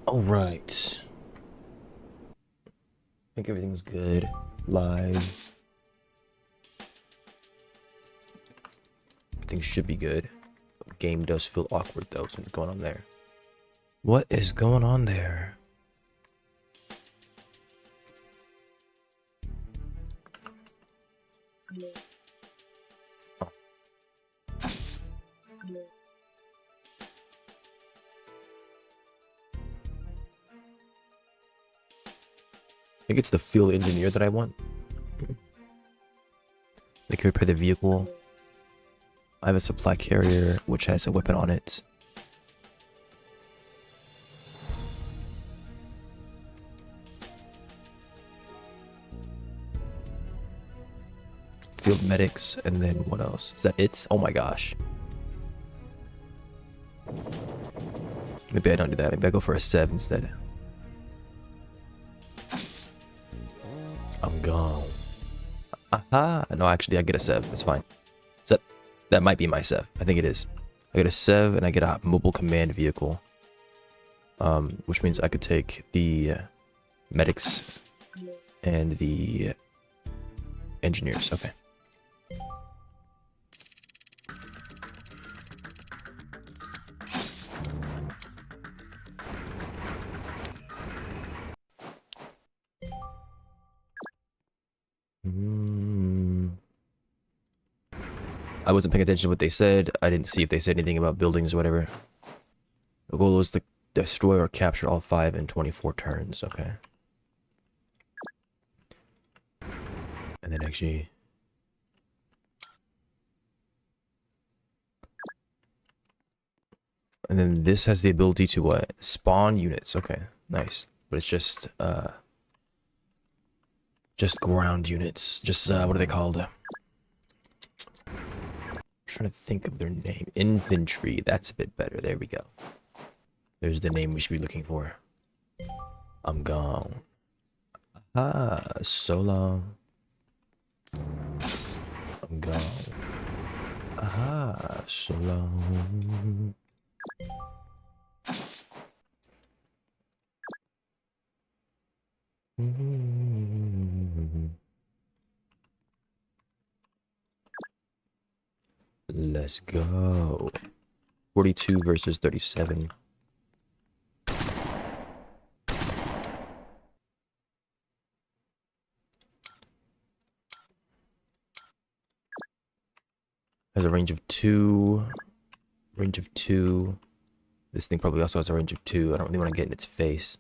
All right. I think everything's good. Live. Things should be good. Game does feel awkward though. Something's going on there. What is going on there? Oh. I think it's the field engineer that I want. They can repair the vehicle. I have a supply carrier which has a weapon on it. Field medics, and then what else? Is that it? Oh my gosh. Maybe I don't do that. Maybe I go for a 7 instead. I'm gone. Aha! No, actually, I get a 7. It's fine. That might be my 7. I think it is. I get a 7 and I get a mobile command vehicle. Which means I could take the medics and the engineers. Okay. I wasn't paying attention to what they said. I didn't see if they said anything about buildings or whatever. The goal is to destroy or capture all 5 in 24 turns. Okay. And then actually... And then this has the ability to what? Spawn units. Okay, nice. But it's just ground units. Just, what are they called? I'm trying to think of their name. Infantry. That's a bit better. There we go. There's the name we should be looking for. I'm gone. Ah, so long. I'm gone. Aha, so long. Let's go. 42 versus 37. Has a range of 2. Range of 2. This thing probably also has a range of 2. I don't really want to get in its face.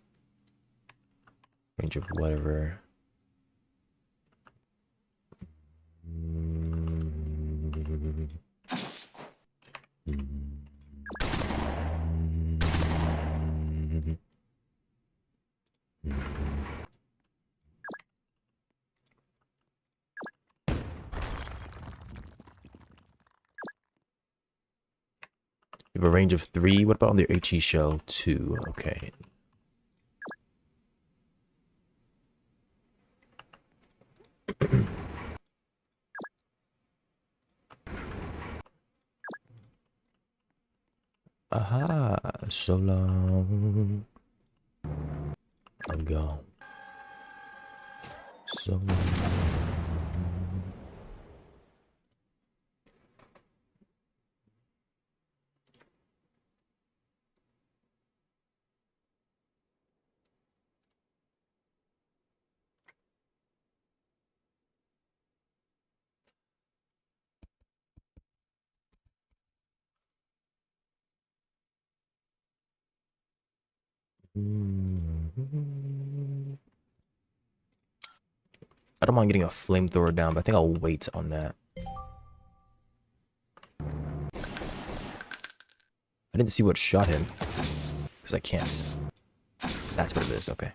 Range of whatever. You have a range of 3. What about on their HE shell? 2. Okay. Aha, so long. I'm gone. So long. I don't mind getting a flamethrower down, but I think I'll wait on that. I didn't see what shot him. Because I can't. That's what it is, okay.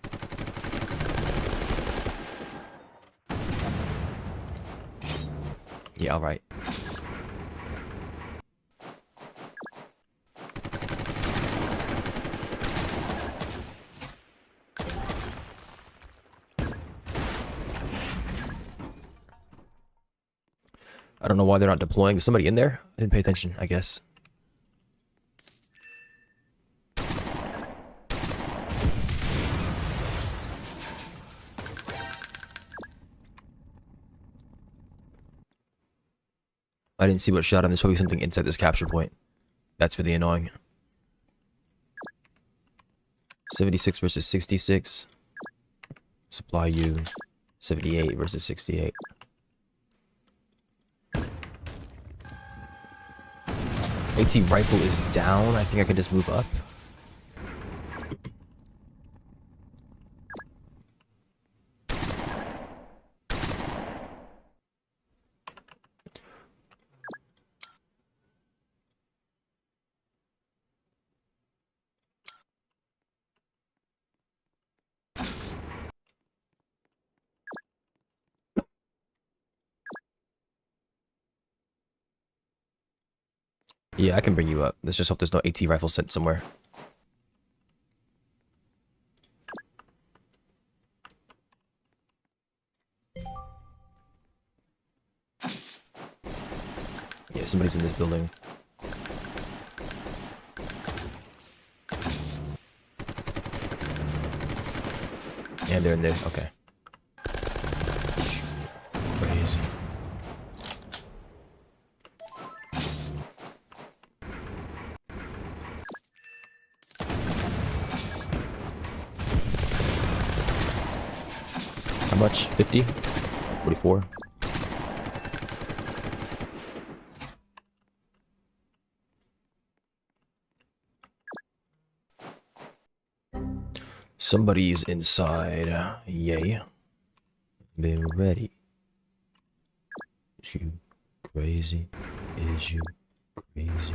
Yeah, alright. I don't know why they're not deploying. Is somebody in there? I didn't pay attention, I guess. I didn't see what shot, and there's probably something inside this capture point. That's really annoying. 76 versus 66. Supply you. 78 versus 68. AT rifle is down. I think I can just move up. Yeah, I can bring you up. Let's just hope there's no AT rifle sent somewhere. Yeah, somebody's in this building. And they're in there. Okay. Crazy. How much? 50? 44? Somebody's inside. Yay. Been ready. Is you crazy? Is you crazy?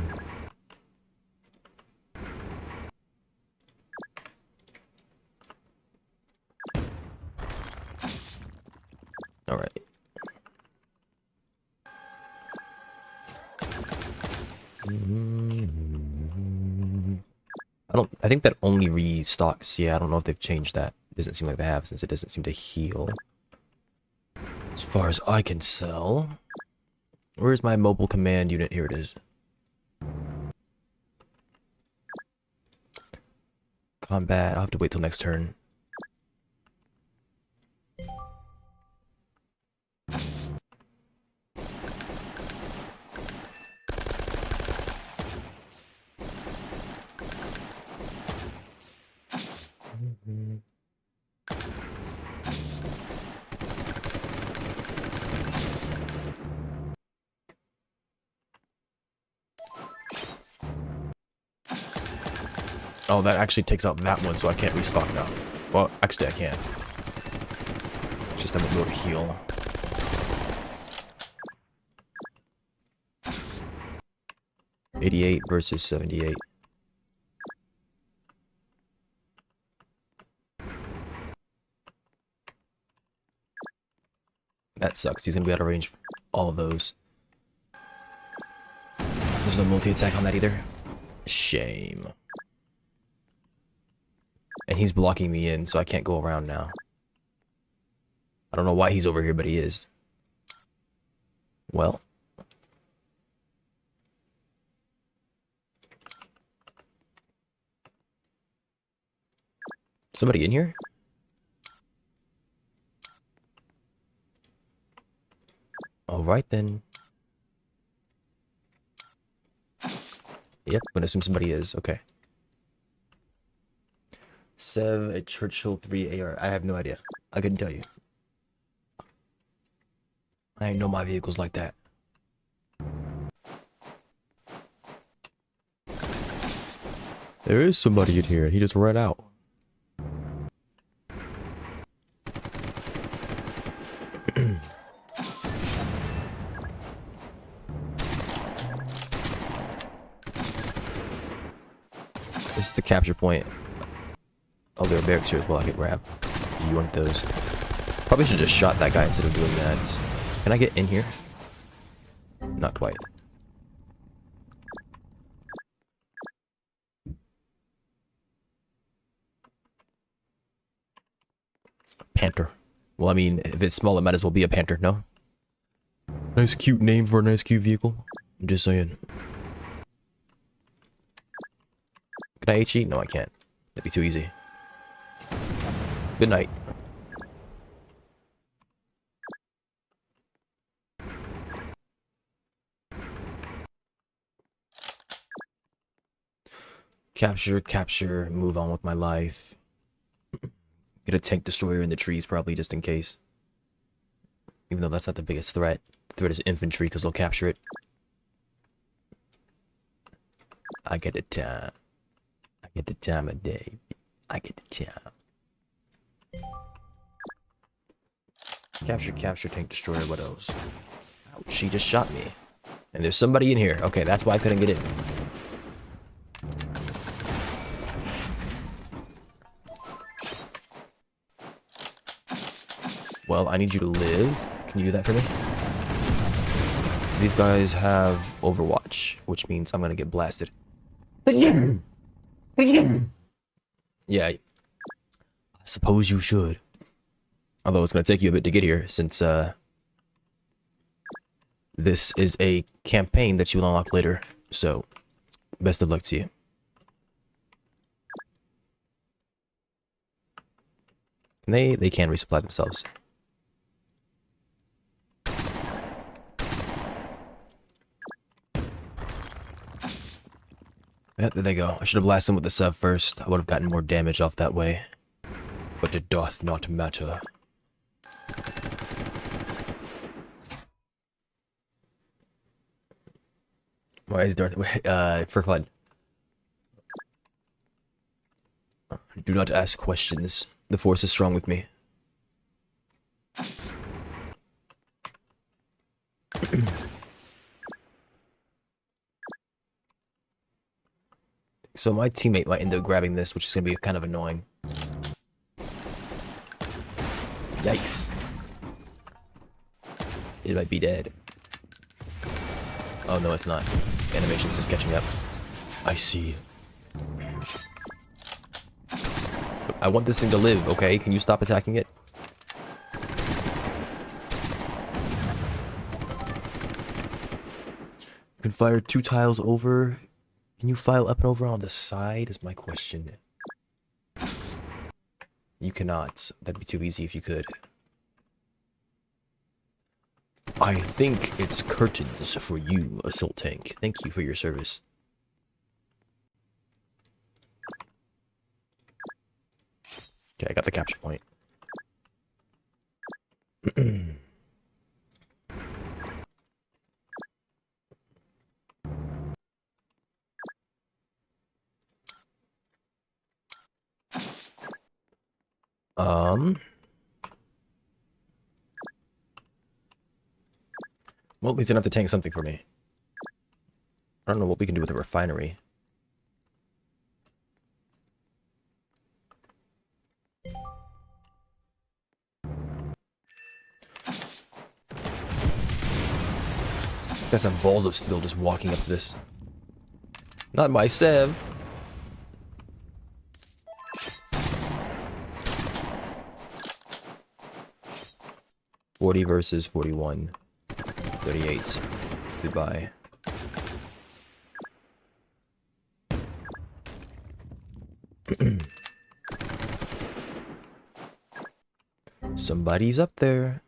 All right. I think that only restocks. Yeah, I don't know if they've changed that. It doesn't seem like they have, since it doesn't seem to heal. As far as I can tell. Where's my mobile command unit? Here it is. Combat. I'll have to wait till next turn. Oh, that actually takes out that one, so I can't restock now. Well, actually I can. It's just I won't be able to heal. $88 versus 78. That sucks. He's gonna be out of range for all of those. There's no multi-attack on that either. Shame. And he's blocking me in, so I can't go around now. I don't know why he's over here, but he is. Well. Somebody in here? Alright then. Yep, I'm gonna assume somebody is. Okay. Sev, a Churchill 3 AR. I have no idea. I couldn't tell you. I ain't know my vehicles like that. There is somebody in here, and he just ran out. This is the capture point. Oh, there are barracks here as well. I can grab. You want those? Probably should have just shot that guy instead of doing that. Can I get in here? Not quite. Panther. Well, I mean, if it's small, it might as well be a Panther, no? Nice cute name for a nice cute vehicle. I'm just saying. Can I HE? No, I can't. That'd be too easy. Good night. Capture, move on with my life. Get a tank destroyer in the trees, probably, just in case. Even though that's not the biggest threat. The threat is infantry, because they'll capture it. I get the time. I get the time of day. I get the time. Capture, tank destroyer, what else? Ouch, she just shot me. And there's somebody in here. Okay, that's why I couldn't get in. Well, I need you to live. Can you do that for me? These guys have Overwatch, which means I'm gonna get blasted. Yeah, I suppose you should. Although it's gonna take you a bit to get here, since this is a campaign that you will unlock later. So, best of luck to you. And they can resupply themselves. Yeah, there they go. I should have blasted them with the sub first. I would have gotten more damage off that way. But it doth not matter. Why is Darth... for fun. Do not ask questions. The Force is strong with me. So my teammate might end up grabbing this, which is going to be kind of annoying. Yikes. It might be dead. Oh no, it's not. Animation's just catching up. I see. Look, I want this thing to live, okay? Can you stop attacking it? You can fire 2 tiles over. Can you file up and over on the side is my question. You cannot. That'd be too easy if you could. I think it's curtains for you, Assault Tank. Thank you for your service. Okay, I got the capture point. Well, he's gonna have to tank something for me. I don't know what we can do with a refinery. Got some balls of steel just walking up to this. Not my Sev. $40 versus $41. 38. Goodbye. Somebody's up there.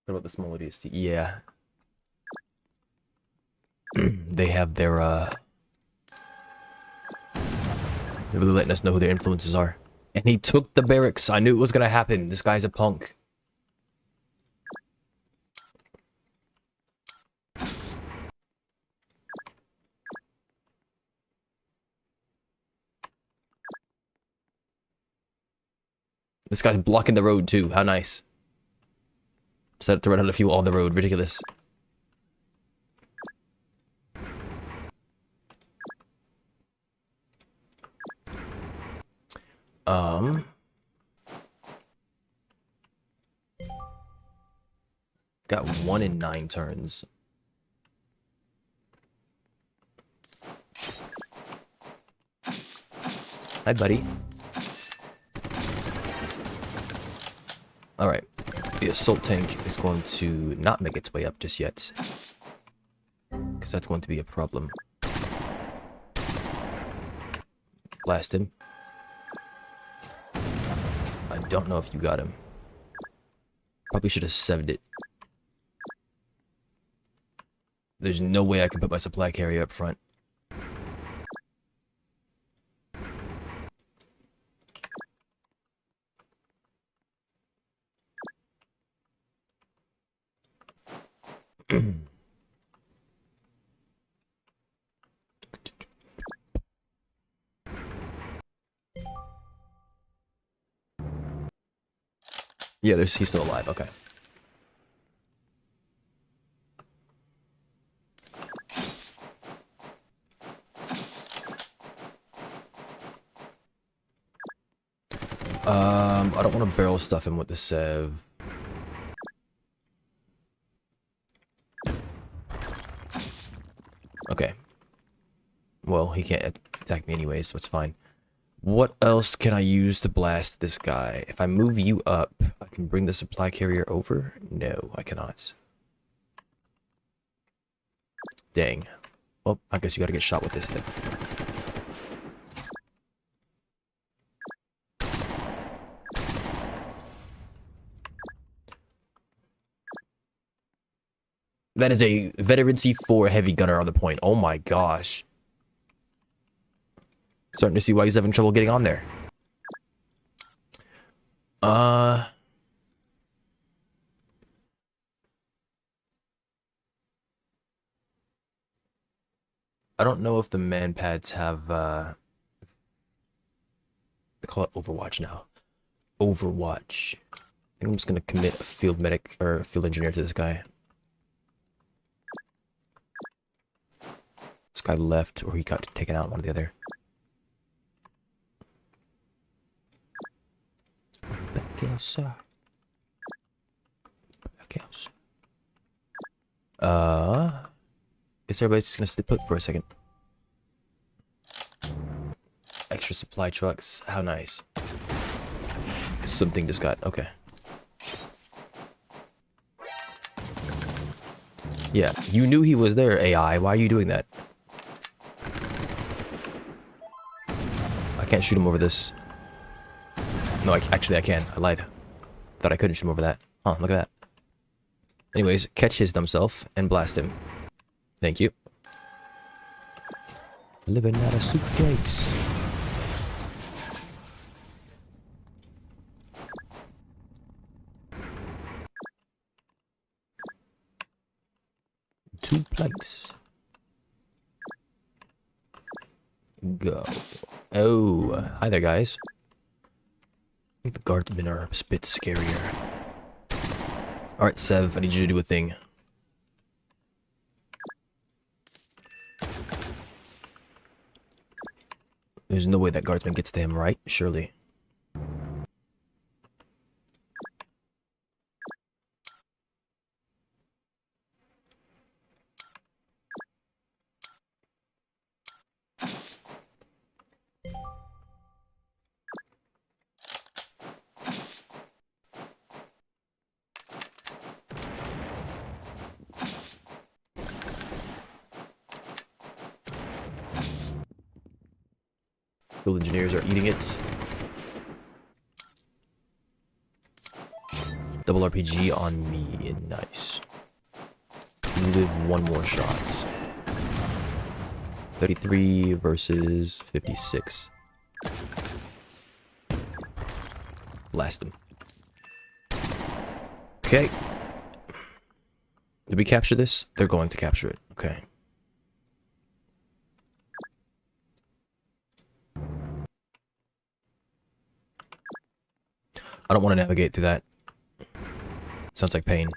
What about the small ODST? Yeah. They have their, they're really letting us know who their influences are. And he took the barracks. I knew it was gonna happen. This guy's a punk. This guy's blocking the road too. How nice. Decided to run out of fuel on the road. Ridiculous. Got 1 in 9 turns. Hi, buddy. Alright. The assault tank is going to not make its way up just yet. Because that's going to be a problem. Blast him. I don't know if you got him. Probably should have seved it. There's no way I can put my supply carrier up front. Yeah, he's still alive. Okay. I don't want to barrel stuff him with the Sev. Okay. Well, he can't attack me anyway, so it's fine. What else can I use to blast this guy? If I move you up, I can bring the supply carrier over? No, I cannot. Dang. Well, I guess you gotta get shot with this thing. That is a veteran C4 heavy gunner on the point. Oh my gosh. Starting to see why he's having trouble getting on there. I don't know if the man pads have, they call it Overwatch now. Overwatch. I think I'm just gonna commit a field medic, or a field engineer to this guy. This guy left, or he got taken out, one or the other. Back inside. Back outside. Guess everybody's just gonna stay put for a second. Extra supply trucks, how nice. Something just got, okay. Yeah, you knew he was there, AI. Why are you doing that? I can't shoot him over this. No, actually I can. I lied. Thought I couldn't shoot him over that. Oh, look at that. Anyways, catch his dumb self and blast him. Thank you. Living out of suitcase. Two plates. Go. Oh, hi there, guys. I think the guardsmen are a bit scarier. Alright, Sev, I need you to do a thing. There's no way that guardsman gets to him, right? Surely. Field engineers are eating it. Double RPG on me. Nice. You live one more shot. 33 versus 56. Blast him. Okay. Did we capture this? They're going to capture it. Okay. I don't want to navigate through that. Sounds like pain.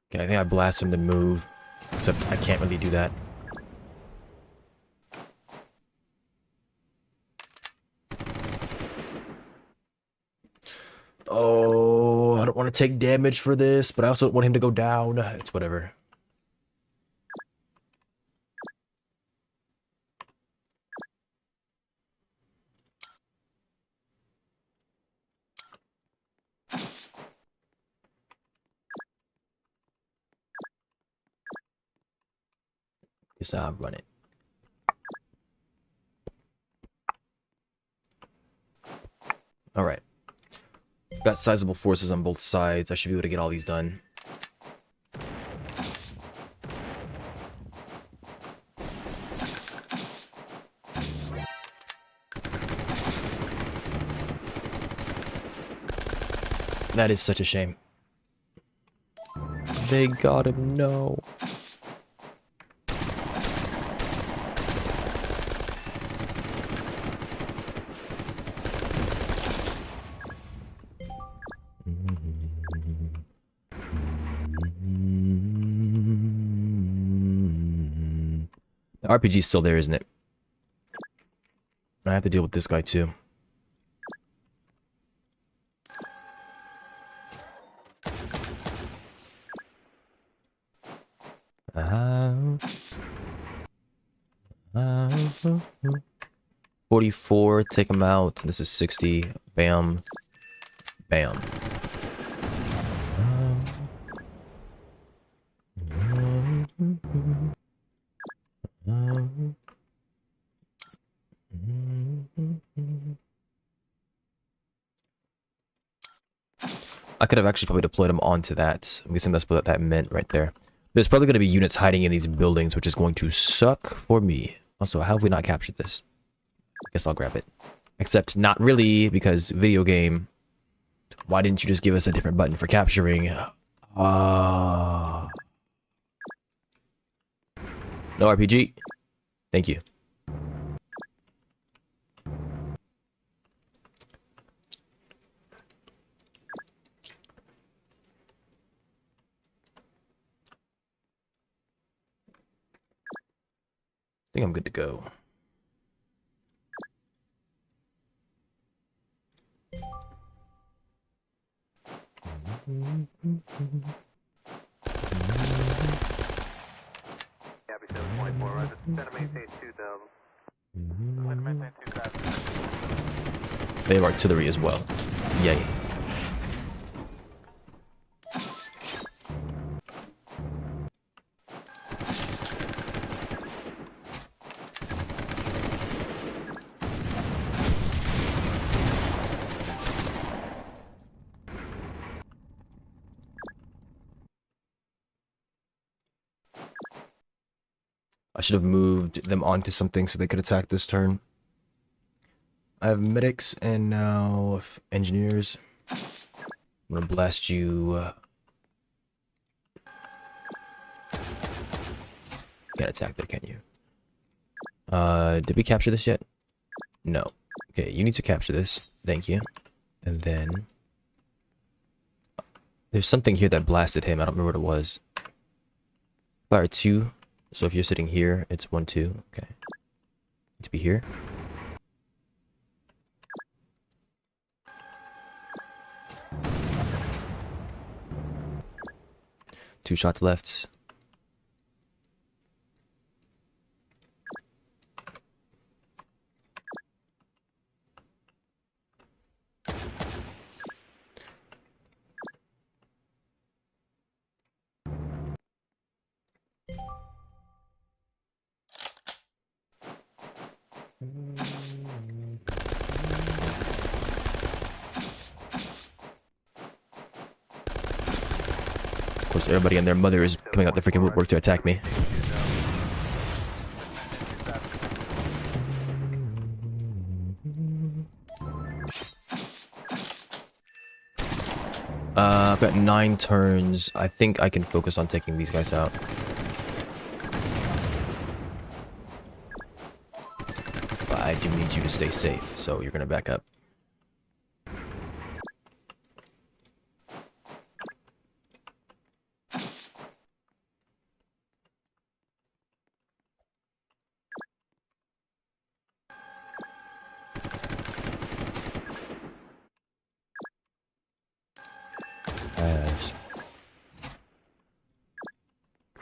Okay, I think I blast him to move. Except I can't really do that. Oh, I don't want to take damage for this, but I also don't want him to go down. It's whatever. Just run it. All right. Got sizable forces on both sides. I should be able to get all these done. That is such a shame. They got him, no. The RPG's still there, isn't it? I have to deal with this guy too. Uh, 44, take him out. This is 60. Bam. Bam. I could have actually probably deployed him onto that. I'm guessing that's what that meant right there. There's probably going to be units hiding in these buildings, which is going to suck for me. Also, how have we not captured this? I guess I'll grab it. Except not really, because video game. Why didn't you just give us a different button for capturing? No RPG. Thank you. I think I'm good to go. They have artillery as well. Yay. I should have moved them onto something so they could attack this turn. I have medics and now engineers. I'm gonna blast you. Can't attack there, can you? Did we capture this yet? No. Okay, you need to capture this. Thank you. And then there's something here that blasted him. I don't remember what it was. Fire 2. So if you're sitting here, it's 1, 2. Okay. Need to be here. Two shots left. Of course, everybody and their mother is coming out the freaking woodwork to attack me. I've got 9 turns. I think I can focus on taking these guys out. But I do need you to stay safe, so you're gonna back up.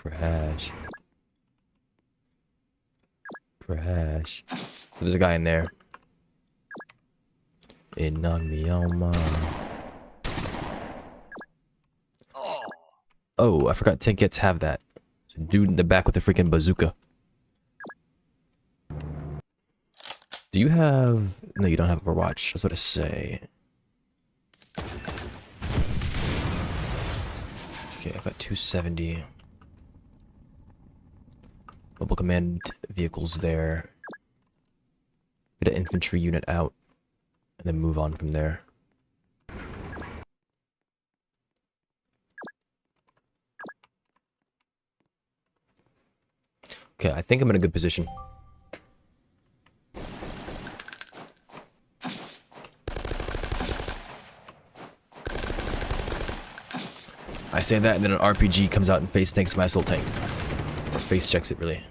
Crash. Crash. There's a guy in there. In on me, oh my. Oh, I forgot tickets have that. Dude in the back with the freaking bazooka. Do you have... No, you don't have Overwatch. I was about to say. Okay, I've got 270. Mobile command vehicles there. Get an infantry unit out. And then move on from there. Okay, I think I'm in a good position. I say that and then an RPG comes out and face tanks my assault tank. Or face checks it, really.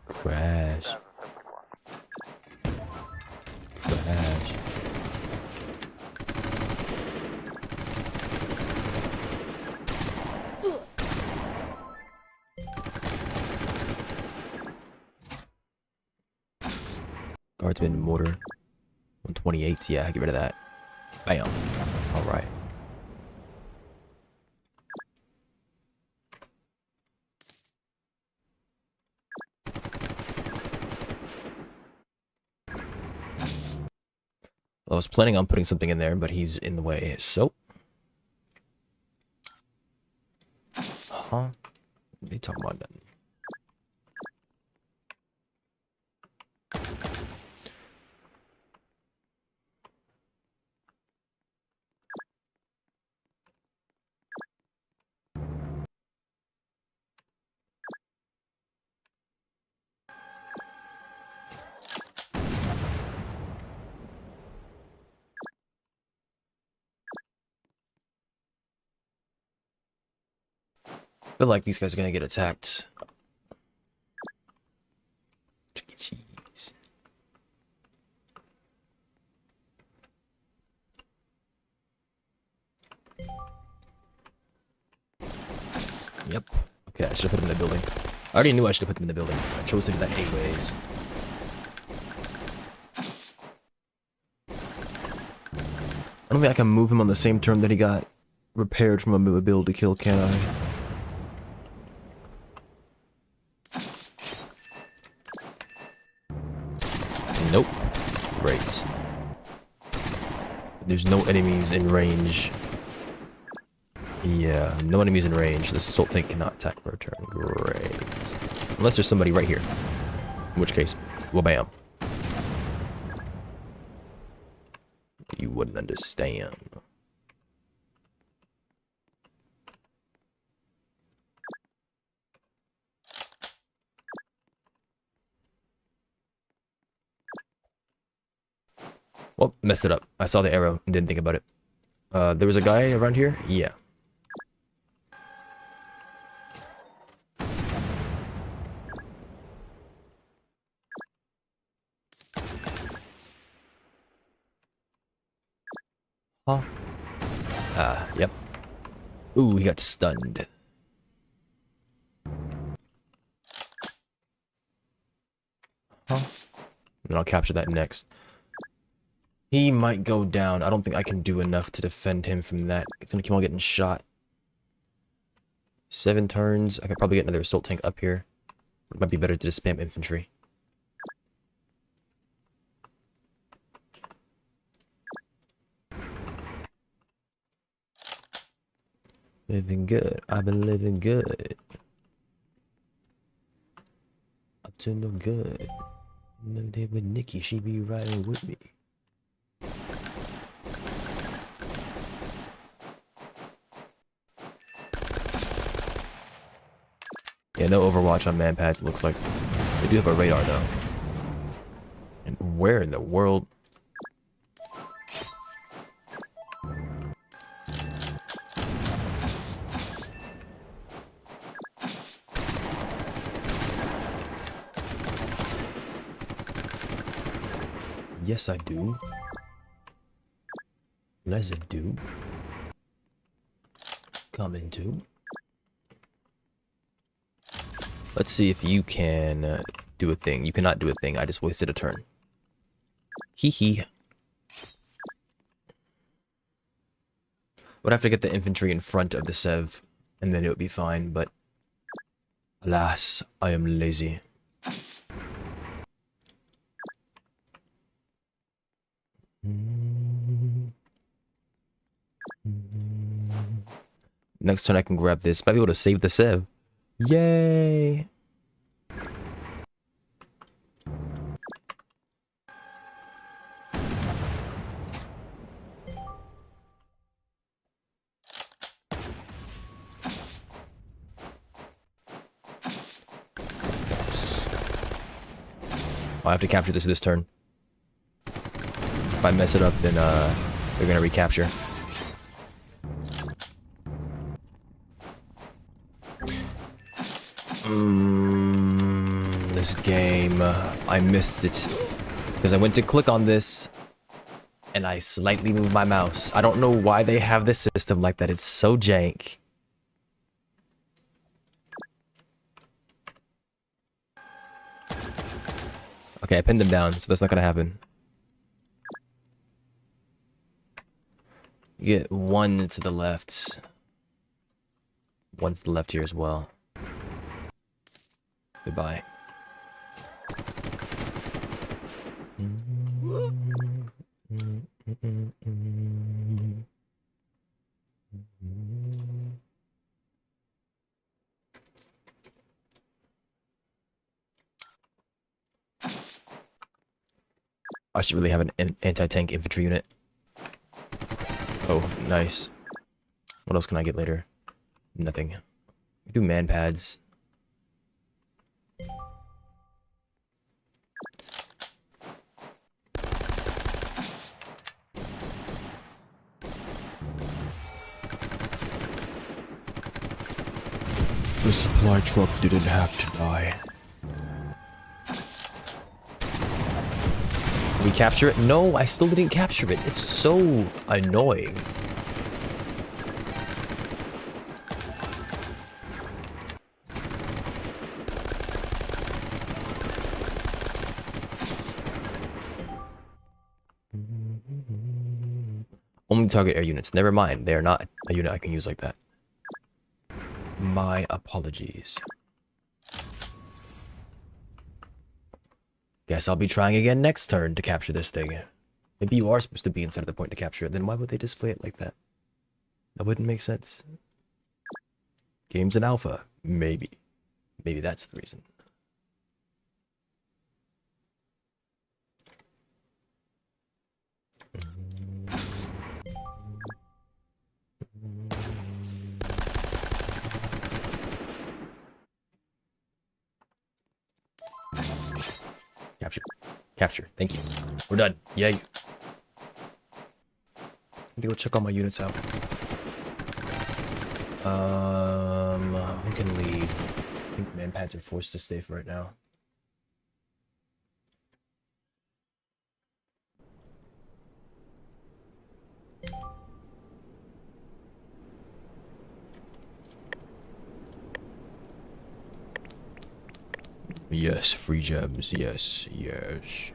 Crash. Crash. Guardsman mortar. 128, yeah, get rid of that. Bam. Alright. I was planning on putting something in there, but he's in the way, so... Huh? What are you talking about then? I feel like these guys are gonna get attacked. Chuck E. Cheese. Yep. Okay, I should have put them in the building. I already knew I should have put them in the building. I chose to do that anyways. I don't think I can move him on the same turn that he got repaired from a build to kill, can I? Nope. Great. There's no enemies in range. Yeah, no enemies in range. This assault tank cannot attack for a turn. Great. Unless there's somebody right here. In which case, well, bam. You wouldn't understand. Well, messed it up. I saw the arrow and didn't think about it. There was a guy around here? Yeah. Huh? Yep. Ooh, he got stunned. Huh? And I'll capture that next. He might go down. I don't think I can do enough to defend him from that. He's gonna keep on getting shot. 7 turns. I could probably get another assault tank up here. It might be better to just spam infantry. Living good. I've been living good. Up to no good. No day with Nikki, she be riding with me. Yeah, no Overwatch on manpads, it looks like. They do have a radar, though. And where in the world? Yes, I do. Yes, I do. Come into. Let's see if you can do a thing. You cannot do a thing. I just wasted a turn. Hee hee. Would have to get the infantry in front of the Sev, and then it would be fine, but Alas, I am lazy. Next turn I can grab this. Might be able to save the Sev. Yay! I have to capture this turn. If I mess it up, then they're gonna recapture. This game, I missed it because I went to click on this and I slightly moved my mouse. I don't know why they have this system like that. It's so jank. Okay, I pinned him down, so that's not gonna happen. You get one to the left. One to the left here as well. Goodbye. I should really have an anti-tank infantry unit. Oh, nice. What else can I get later? Nothing. Do man pads. The supply truck didn't have to die. Did we capture it? No, I still didn't capture it. It's so annoying. Only target air units. Never mind. They are not a unit I can use like that. My apologies. Guess I'll be trying again next turn to capture this thing. Maybe you are supposed to be inside of the point to capture it. Then why would they display it like that? That wouldn't make sense. Game's in alpha. Maybe. Maybe that's the reason. Capture. Capture. Thank you. We're done. Yay. I need to go check all my units out. Who can lead? I think man pads are forced to stay for right now. Yes, free gems. Yes, yes.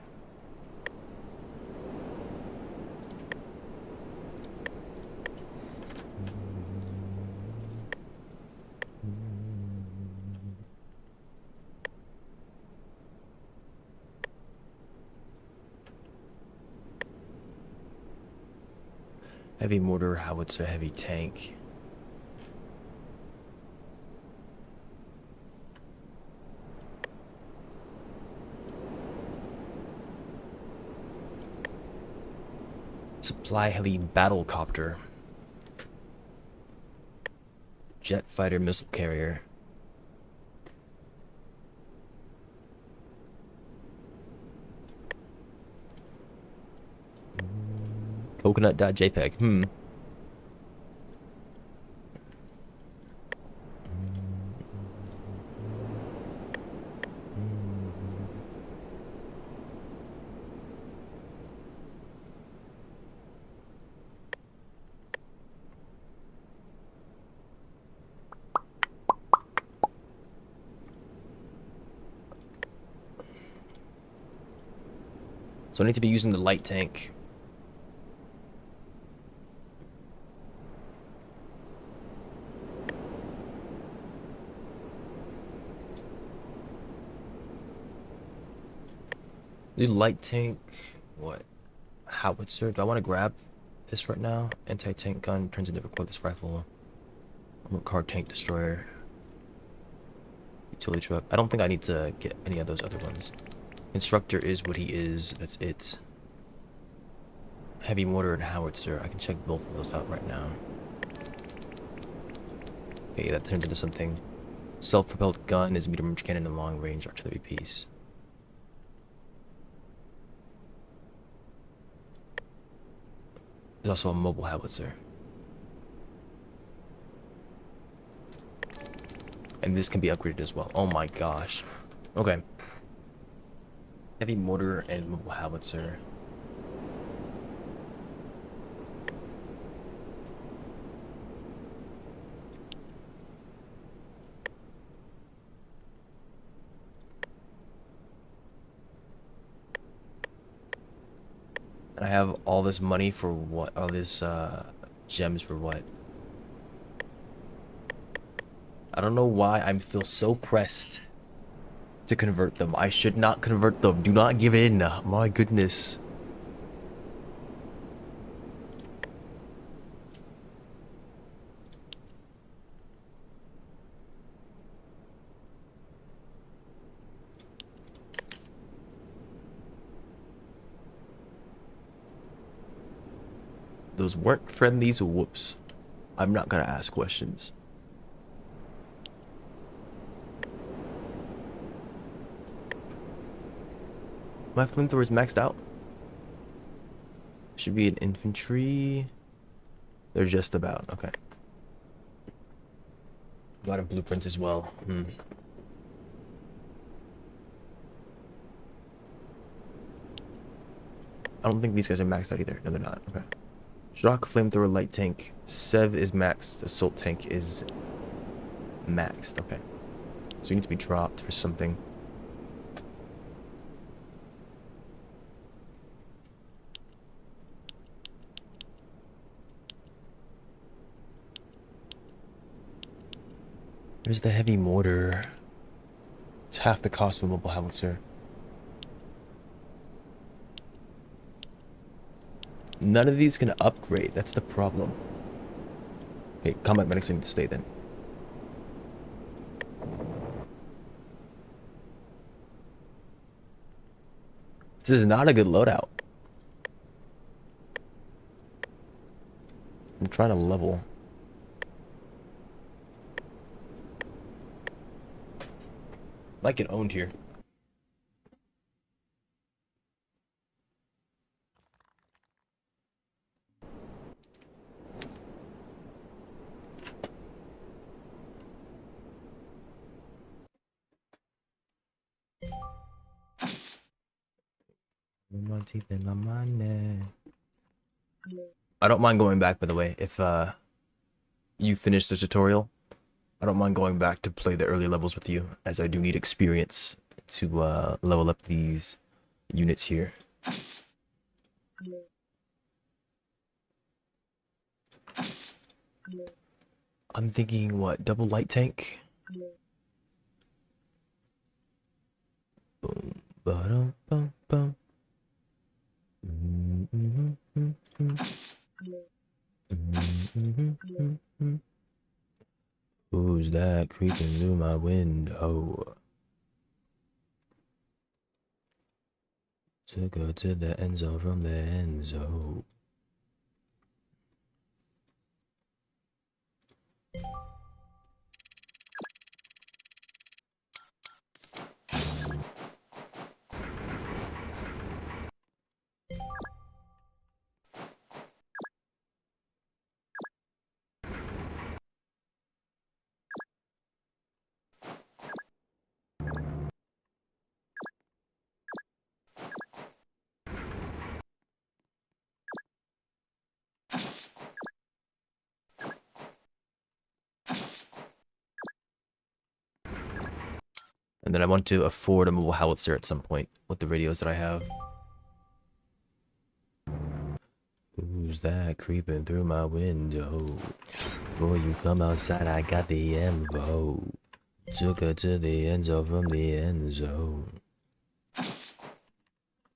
Heavy mortar, howitzer, heavy tank. Supply heli battle copter. Jet fighter missile carrier. Coconut.jpg. So I need to be using the light tank. Do light tank. What? Howitzer. Do I want to grab this right now? Anti-tank gun turns into cordless rifle. Car tank destroyer. Utility truck. I don't think I need to get any of those other ones. Instructor is what he is. That's it. Heavy mortar and howitzer. I can check both of those out right now. Okay, that turns into something. Self-propelled gun is medium range cannon and long range artillery piece. There's also a mobile howitzer. And this can be upgraded as well. Oh my gosh. Okay. Heavy mortar and mobile howitzer. And I have all this money for what? All this gems for what? I don't know why I feel so pressed to convert them. I should not convert them. Do not give in. My goodness. Those weren't friendlies. Whoops. I'm not gonna ask questions. My flamethrower is maxed out. Should be an infantry. They're just about. Okay. A lot of blueprints as well. I don't think these guys are maxed out either. No, they're not. Okay. Shock, flamethrower, light tank. Sev is maxed. Assault tank is maxed. Okay. So you need to be dropped for something. There's the heavy mortar. It's half the cost of a mobile howitzer. None of these can upgrade. That's the problem. Okay, combat medics need to stay then. This is not a good loadout. I'm trying to level. Might get owned here. My teeth in my money. I don't mind going back, by the way, if you finish the tutorial. I don't mind going back to play the early levels with you, as I do need experience to level up these units here. I'm thinking, what, double light tank? Boom, ba-dum, bum, bum. Who's that creeping through my window? To go to the end zone from the end zone. And then I want to afford a mobile howitzer at some point with the radios that I have. Who's that creeping through my window? Boy, you come outside, I got the info. Took her to the end zone from the end zone.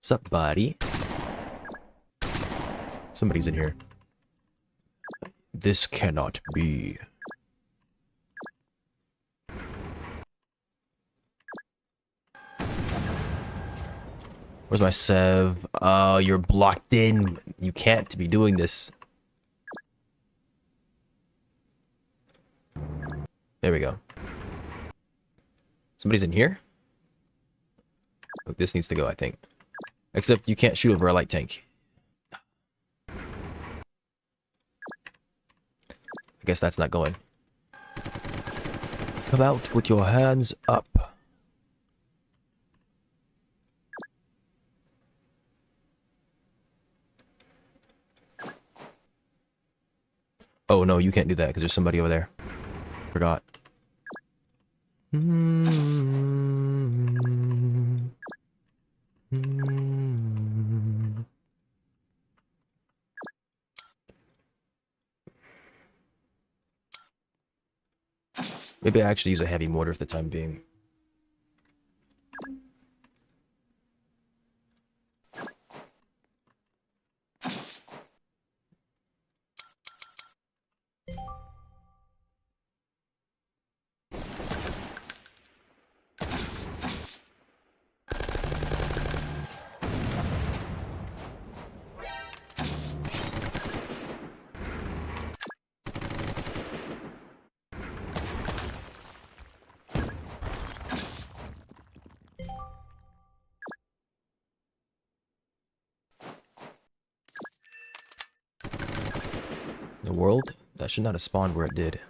What's up, buddy? Somebody's in here. This cannot be. Where's my Sev? Oh, you're blocked in. You can't be doing this. There we go. Somebody's in here? Look, this needs to go, I think. Except you can't shoot over a light tank. I guess that's not going. Come out with your hands up. Oh no, you can't do that because there's somebody over there. Forgot. Maybe I actually use a heavy mortar for the time being. The world? That should not have spawned where it did.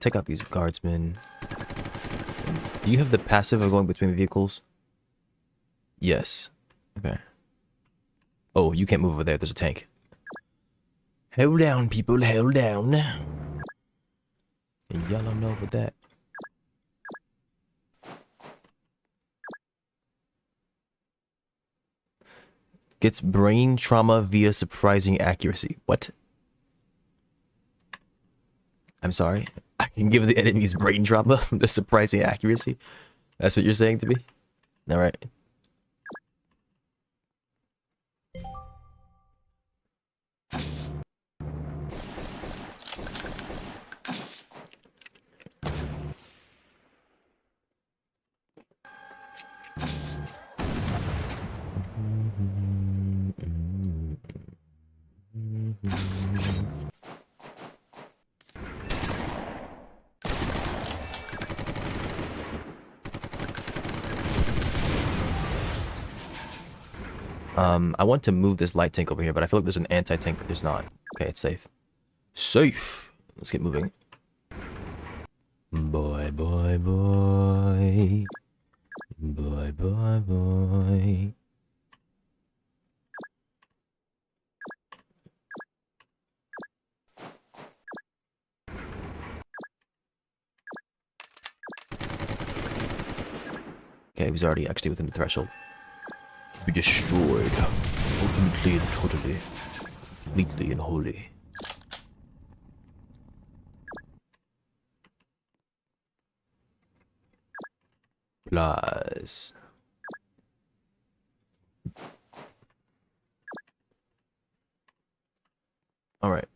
Take out these guardsmen. Do you have the passive of going between vehicles? Yes. Okay. Oh, you can't move over there. There's a tank. Hold down, people. Hold down. And y'all don't know about that. Gets brain trauma via surprising accuracy. What? I'm sorry. I can give the enemies brain trauma the surprising accuracy. That's what you're saying to me? Alright. I want to move this light tank over here, but I feel like there's an anti-tank, but there's not. Okay, it's safe. Safe! Let's get moving. Boy, boy, boy. Boy, boy, boy. Okay, he was already actually within the threshold. Be destroyed. Ultimately and totally. Completely and wholly. Plus. Alright.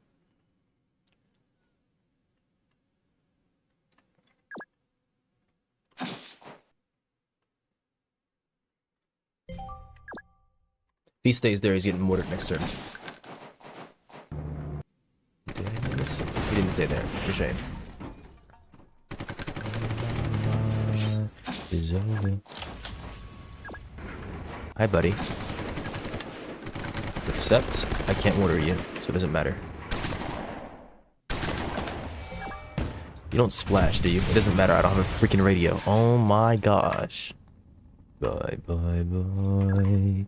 If he stays there, he's getting mortared next turn. Did I miss? He didn't stay there. For shame. Hi, buddy. Except, I can't mortar you, so it doesn't matter. You don't splash, do you? It doesn't matter, I don't have a freaking radio. Oh my gosh. Bye, bye, bye.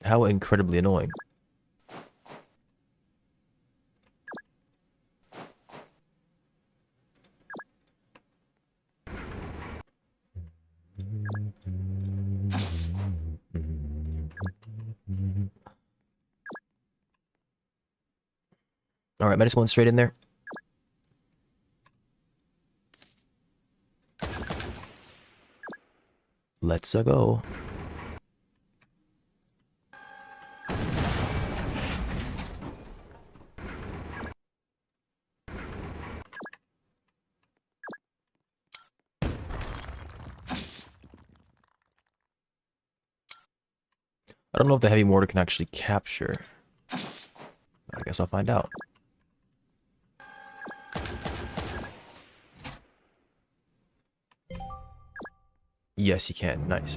How incredibly annoying. Alright, am I just going straight in there? Let's go. I don't know if the heavy mortar can actually capture. I guess I'll find out. Yes, you can. Nice.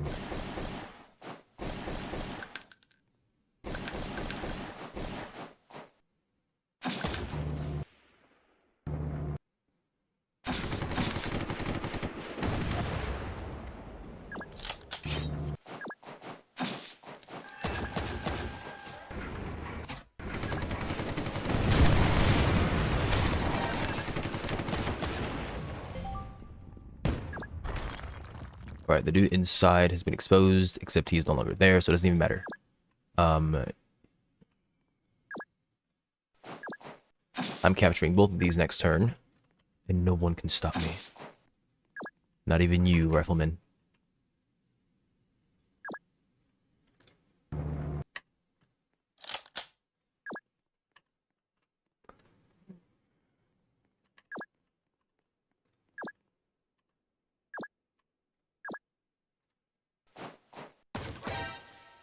Alright, the dude inside has been exposed, except he's no longer there, so it doesn't even matter. I'm capturing both of these next turn, and no one can stop me. Not even you, rifleman.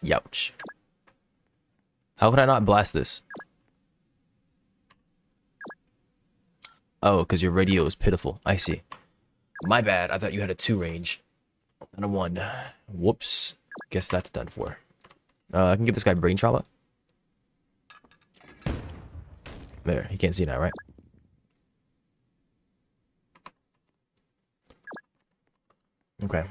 Youch. How could I not blast this? Oh, because your radio is pitiful. I see. My bad. I thought you had a 2 range. And a 1. Whoops. Guess that's done for. I can give this guy brain trauma. There. He can't see now, right? Okay.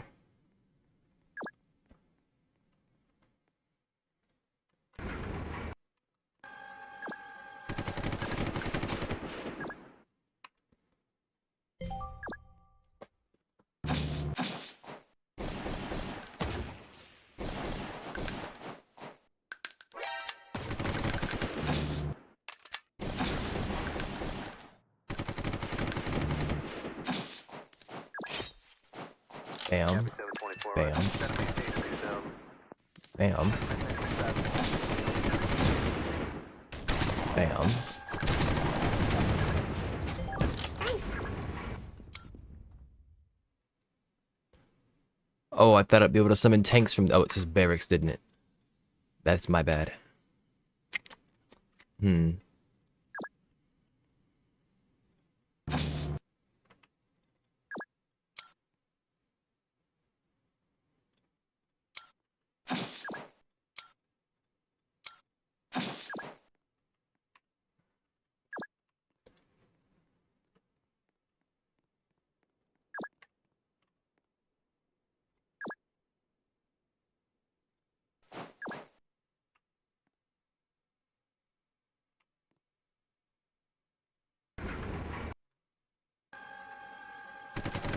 Bam. Bam. Bam. Bam. Oh, I thought I'd be able to summon tanks from... Oh, it says barracks, didn't it? That's my bad.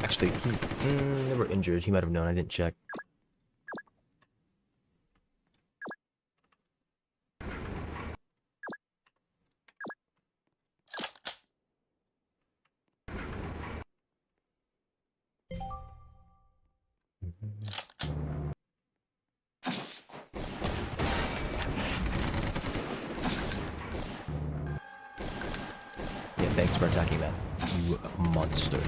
Actually, he never injured. He might have known. I didn't check. Yeah, thanks for attacking that. You monster.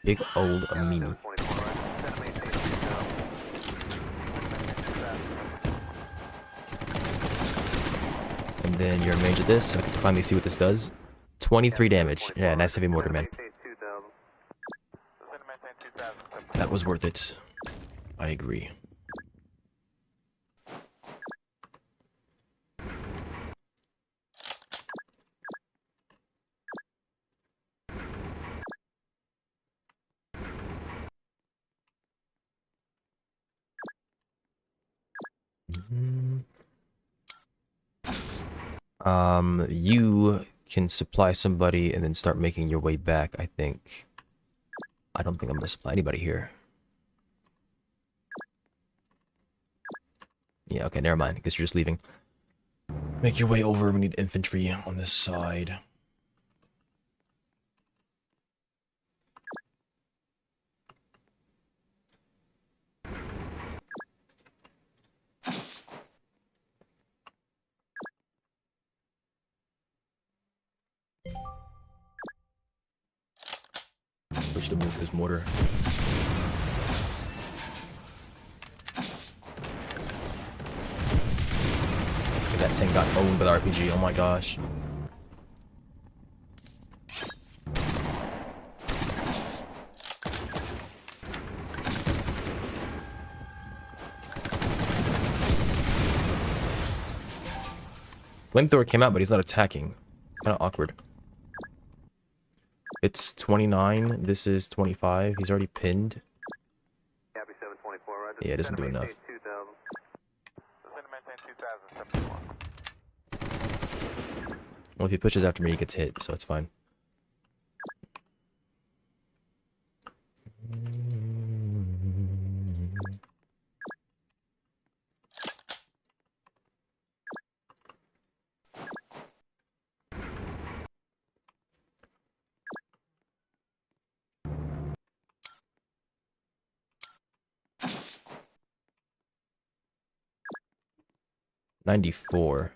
Big old Mimi. And then you're a mage at this. I can finally see what this does. 23 damage. Yeah, nice heavy mortar, man. That was worth it. I agree. You can supply somebody and then start making your way back, I think. I don't think I'm gonna supply anybody here. Yeah, okay, never mind, because you're just leaving. Make your way over. We need infantry on this side. Push to move this mortar. That tank got owned with RPG. Oh my gosh. Flamethrower came out, but he's not attacking. Kind of awkward. It's 29. This is 25. He's already pinned. Yeah, it doesn't do enough. Well, if he pushes after me, he gets hit, so it's fine. $94.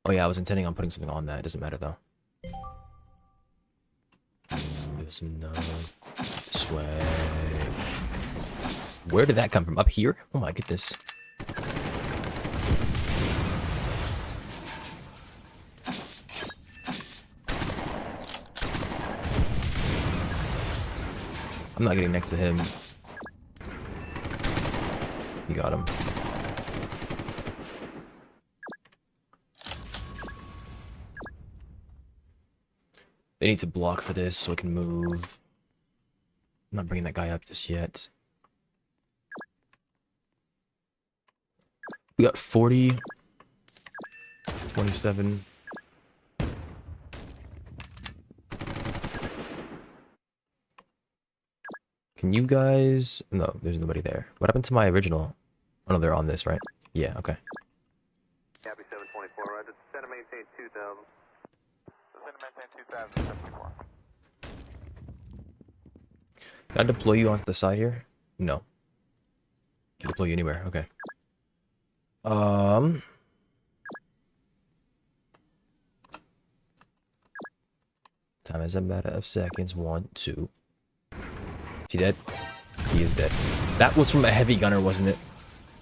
Oh yeah, I was intending on putting something on that. It doesn't matter though. There's no swag. Where did that come from? Up here? Oh my goodness. I'm not getting next to him. You got him. They need to block for this so I can move. I'm not bringing that guy up just yet. We got 40. 27. Can you guys... No, there's nobody there. What happened to my original? Oh no, they're on this, right? Yeah, okay. Copy 724, roger. Center maintain 2000. Center maintain 2074. Can I deploy you onto the side here? No. Can deploy you anywhere, okay. Time is a matter of seconds. 1, 2. Is he dead? He is dead. That was from a heavy gunner, wasn't it?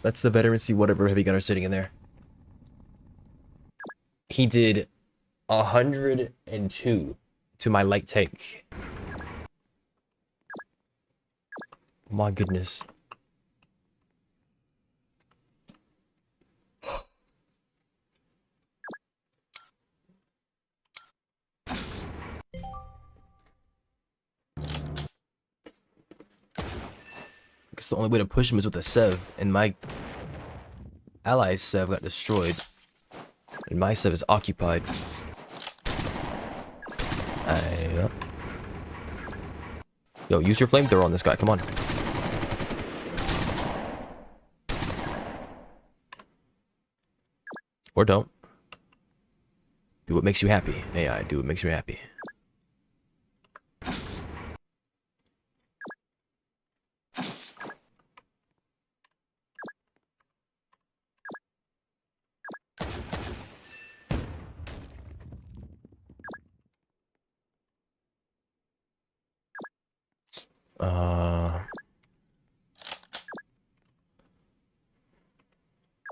That's the veterancy whatever heavy gunner sitting in there. He did 102 to my light tank. My goodness. I guess the only way to push him is with a Sev, and my ally's Sev got destroyed. And my Sev is occupied. Yo, use your flamethrower on this guy, come on. Or don't. Do what makes you happy. AI, do what makes you happy.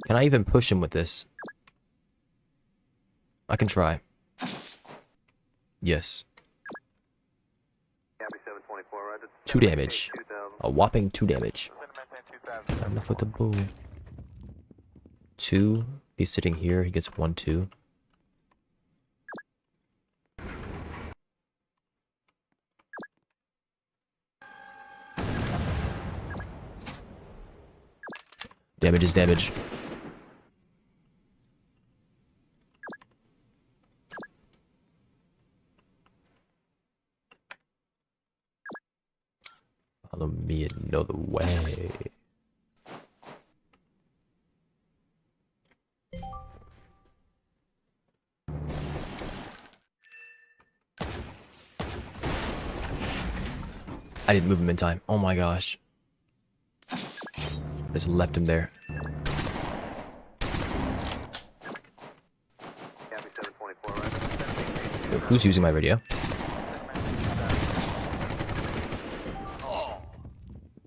Can I even push him with this? I can try. Yes. 2 damage. A whopping 2 damage. Not enough with the bow. 2. He's sitting here. He gets 1, 2. Damage is damage. Follow me and know the way. I didn't move him in time. Oh my gosh. Just left him there. Who's using my radio?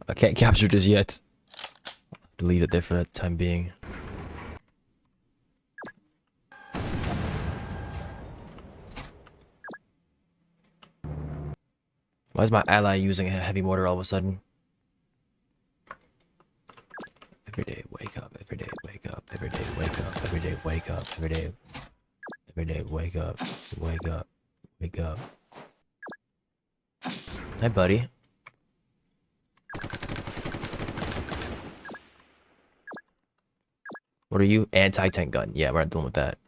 I can't capture this yet. I'll have to leave it there for that time being. Why is my ally using a heavy mortar all of a sudden? Every day wake up, every day wake up, every day wake up, every day wake up, every day wake up, wake up, wake up. Hi buddy. What are you? Anti-tank gun. Yeah, we're not dealing with that.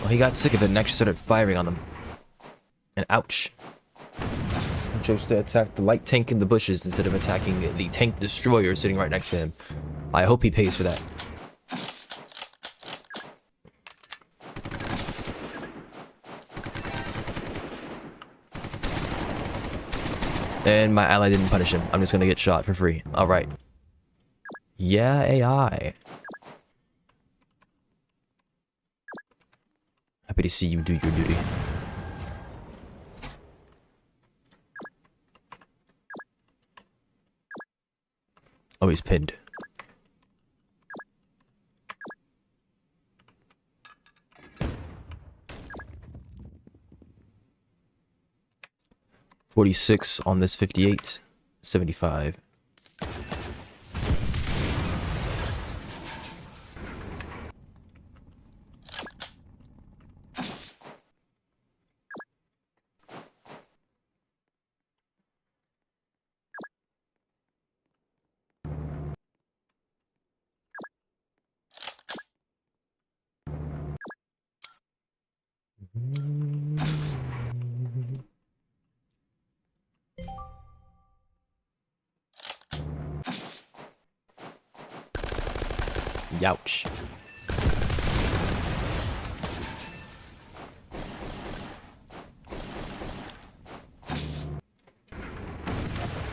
Well, he got sick of it and actually started firing on them. And ouch. He chose to attack the light tank in the bushes instead of attacking the tank destroyer sitting right next to him. I hope he pays for that. And my ally didn't punish him. I'm just gonna get shot for free. Alright. Yeah, AI. Happy to see you do your duty. Oh, he's pinned. $46 on this 58. 75. Youch.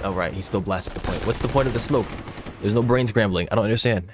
Oh, right, he still blasted the point. What's the point of the smoke? There's no brain scrambling. I don't understand.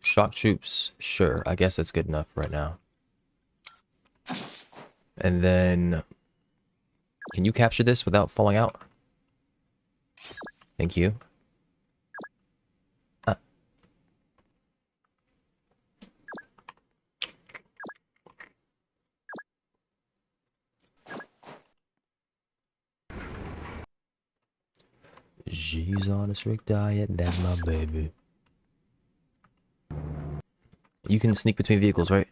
Shock troops, sure. I guess that's good enough right now. And then, can you capture this without falling out? Thank you. She's on a strict diet, that's my baby. You can sneak between vehicles, right?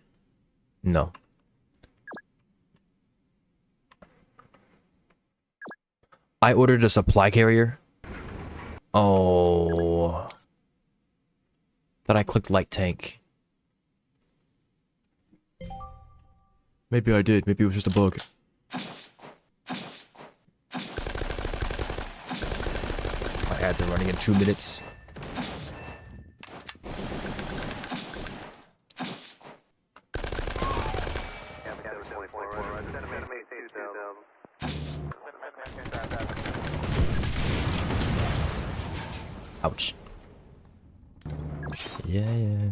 No. I ordered a supply carrier. Oh. Thought I clicked light tank. Maybe I did. Maybe it was just a bug. My ads are running in 2 minutes. Ouch. Yeah, yeah.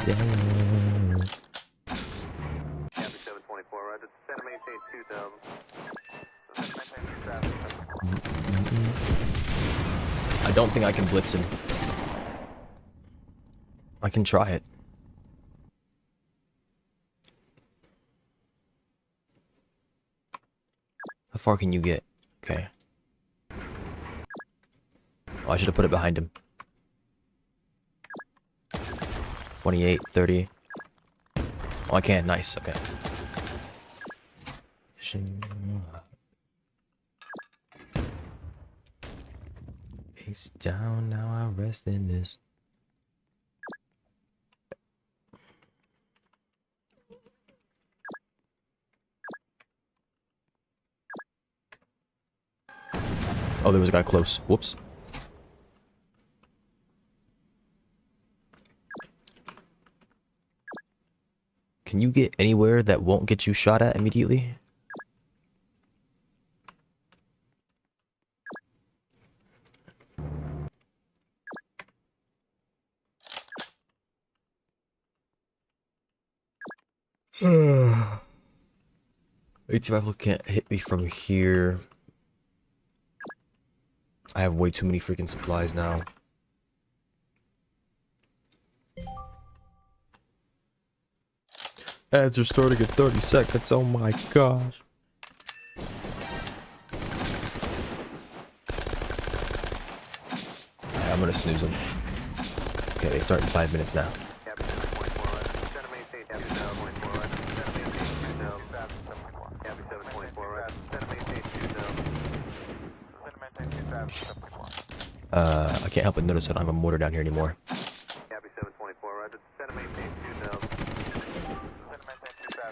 Yeah, Copy 724, roger. Descend and maintain 2000. Descend and maintain 2000. I don't think I can blitz him. I can try it. How far can you get? Okay. Oh, I should have put it behind him. 28, 30. Oh, I can. Nice. Okay. Face down, now I rest in this. Oh, there was a guy close. Whoops. Can you get anywhere that won't get you shot at immediately? AT rifle can't hit me from here. I have way too many freaking supplies now. Ads are starting at 30 seconds. Oh my gosh. Yeah, I'm gonna snooze them. Okay, they start in 5 minutes now. Copy 724, roger. Descend and maintain 2024, roger. Descend and maintain 2000. Copy 724, roger. Descend and maintain 2000. Descend and maintain 2000. I can't help but notice I don't have a mortar down here anymore. Copy 724, roger. Descend and maintain 2000. Descend and maintain 2000.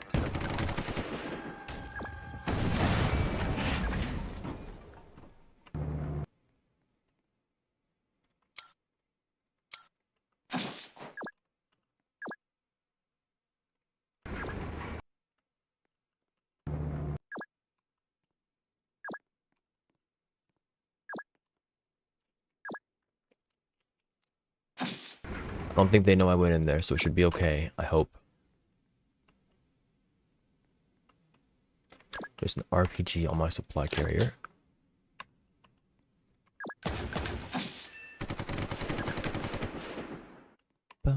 I don't think they know I went in there, so it should be okay. I hope. There's an RPG on my supply carrier. Copy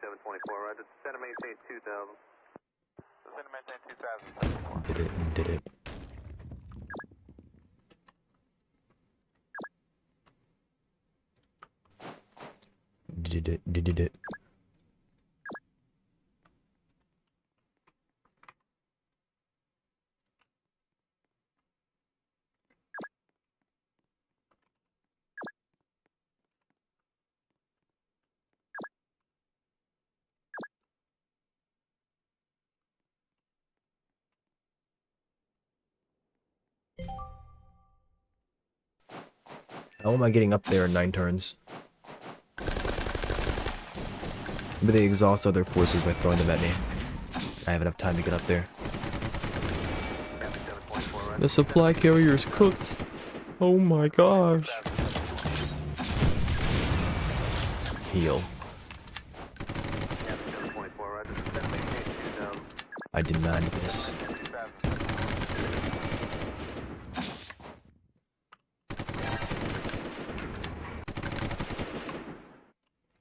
724, roger. Descend and maintain 2000. Descend and maintain 2000. Did it, did it. Did it. How am I getting up there in 9 turns? Maybe they exhaust other forces by throwing them at me. I have enough time to get up there. Copy 724, roger. The supply carrier is cooked. Oh my gosh. Heal. Copy 724, roger. Descend and maintain 2000. I demand this.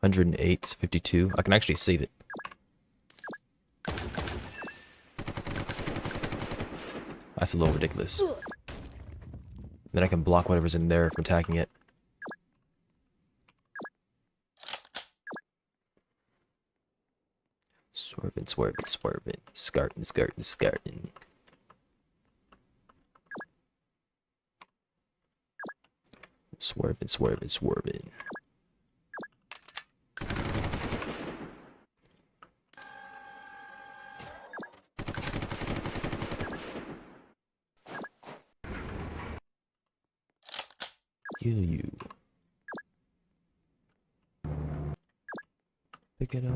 108, 52. I can actually save it. That's a little ridiculous. Then I can block whatever's in there from attacking it. Swerving, swerving, swerving. Skarting, skarting, skarting. Swerving, swerving, swerving. Kill you. Pick it up,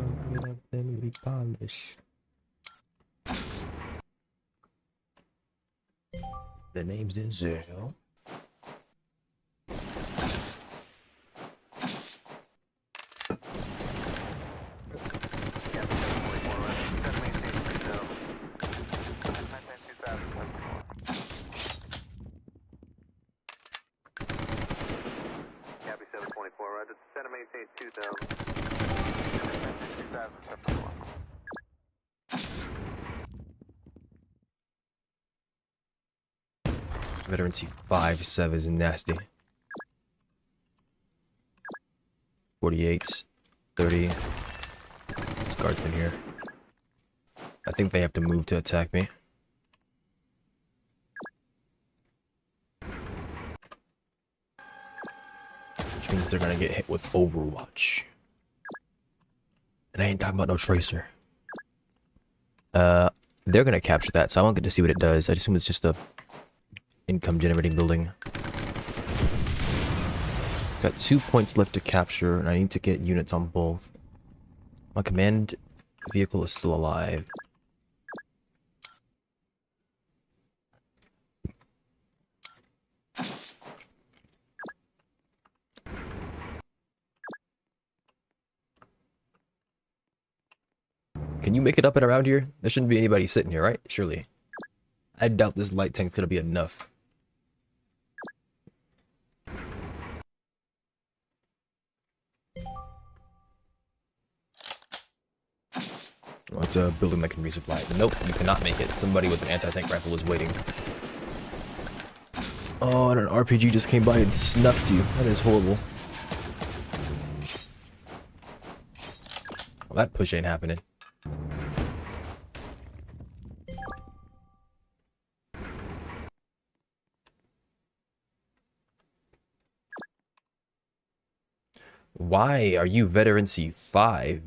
then we polish. The name's Denzel. Copy 724, roger. Center maintain 2000. Veteran C5-7 is nasty. 48, 30. This guardsman here. I think they have to move to attack me. Which means they're gonna get hit with Overwatch. And I ain't talking about no tracer. They're gonna capture that, so I won't get to see what it does. I assume it's just a income generating building. Got 2 points left to capture, and I need to get units on both. My command vehicle is still alive. Can you make it up and around here? There shouldn't be anybody sitting here, right? Surely. I doubt this light tank's gonna be enough. Well, it's a building that can resupply. Nope, you cannot make it. Somebody with an anti-tank rifle is waiting. Oh, and an RPG just came by and snuffed you. That is horrible. Well, that push ain't happening. Why are you veteran C5?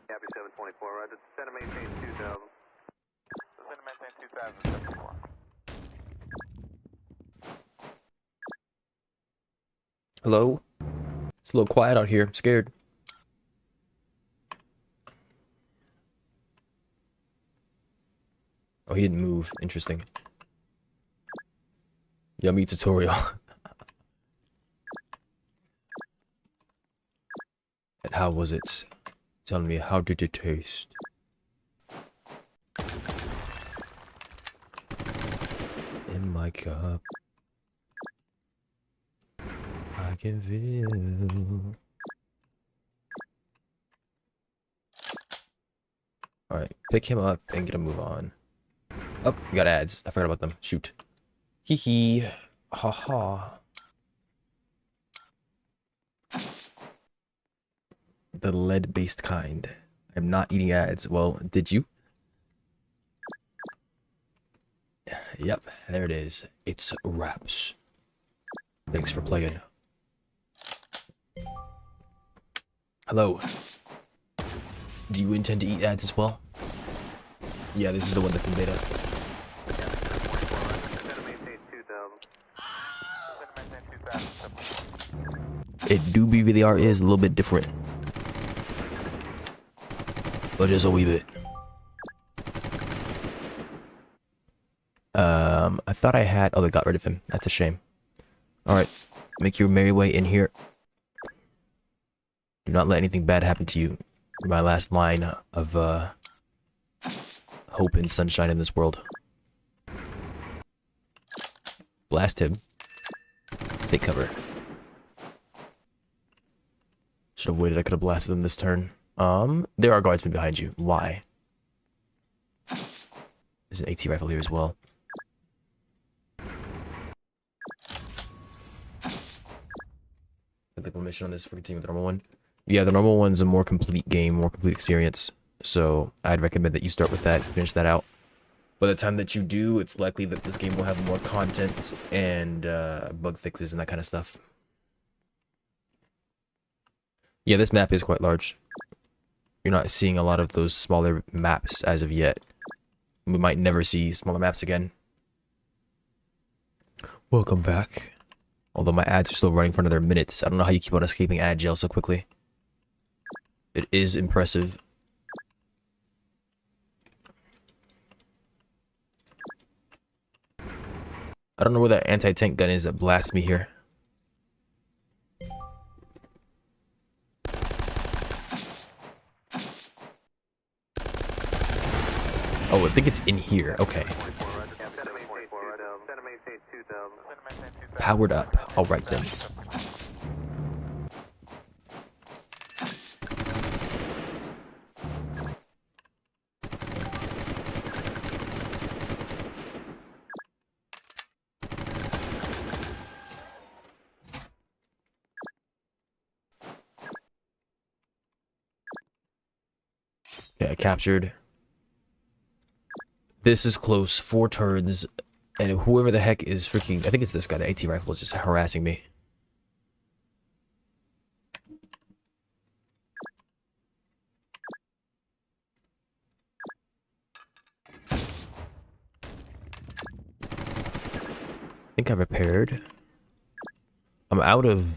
Copy 724, roger. Center maintain 2000. Center maintain 2074. Hello? It's a little quiet out here. I'm scared. Oh, he didn't move. Interesting. Yummy tutorial. And how was it? Tell me, how did it taste? In my cup, I can feel. Alright, pick him up and get a move on. Oh, we got ads. I forgot about them. Shoot. Hee hee. Ha ha. The lead-based kind. I'm not eating ads. Well, did you? Yep, there it is. It's wraps. Thanks for playing. Hello. Do you intend to eat ads as well? Yeah, this is the one that's in beta. Center maintain 2000. Center maintain 2000. It do be VDR is a little bit different. But just a wee bit. I thought I had... Oh, they got rid of him. That's a shame. Alright. Make your merry way in here. Do not let anything bad happen to you. My last line of, hope and sunshine in this world. Blast him. Take cover. Should have waited. I could have blasted them this turn. There are guardsmen behind you. Why? There's an AT rifle here as well. Click one mission on this for continuing with the normal one. Yeah, the normal one's a more complete game, more complete experience. So I'd recommend that you start with that, finish that out. By the time that you do, it's likely that this game will have more content and bug fixes and that kind of stuff. Yeah, this map is quite large. You're not seeing a lot of those smaller maps as of yet. We might never see smaller maps again. Welcome back. Although my ads are still running for another minute. I don't know how you keep on escaping ad jail so quickly. It is impressive. I don't know where that anti-tank gun is that blasts me here. Oh, I think it's in here. Okay. Powered up. All right then. Okay, I captured. This is close. 4 turns. And whoever the heck is freaking... I think it's this guy. The AT rifle is just harassing me. I think I repaired. I'm out of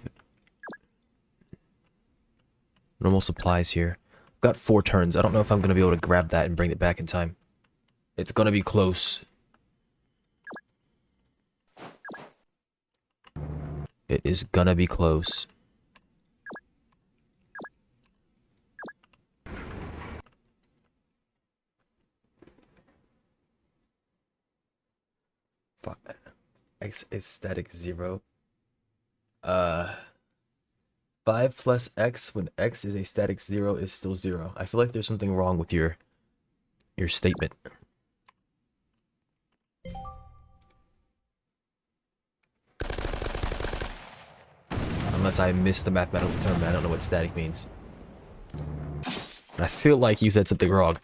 normal supplies here. I've got 4 turns. I don't know if I'm going to be able to grab that and bring it back in time. It's going to be close. It is going to be close. Fuck. X is static 0. 5 plus X when X is a static 0 is still 0. I feel like there's something wrong with your statement. Unless I missed the mathematical term, I don't know what static means. I feel like you said something wrong.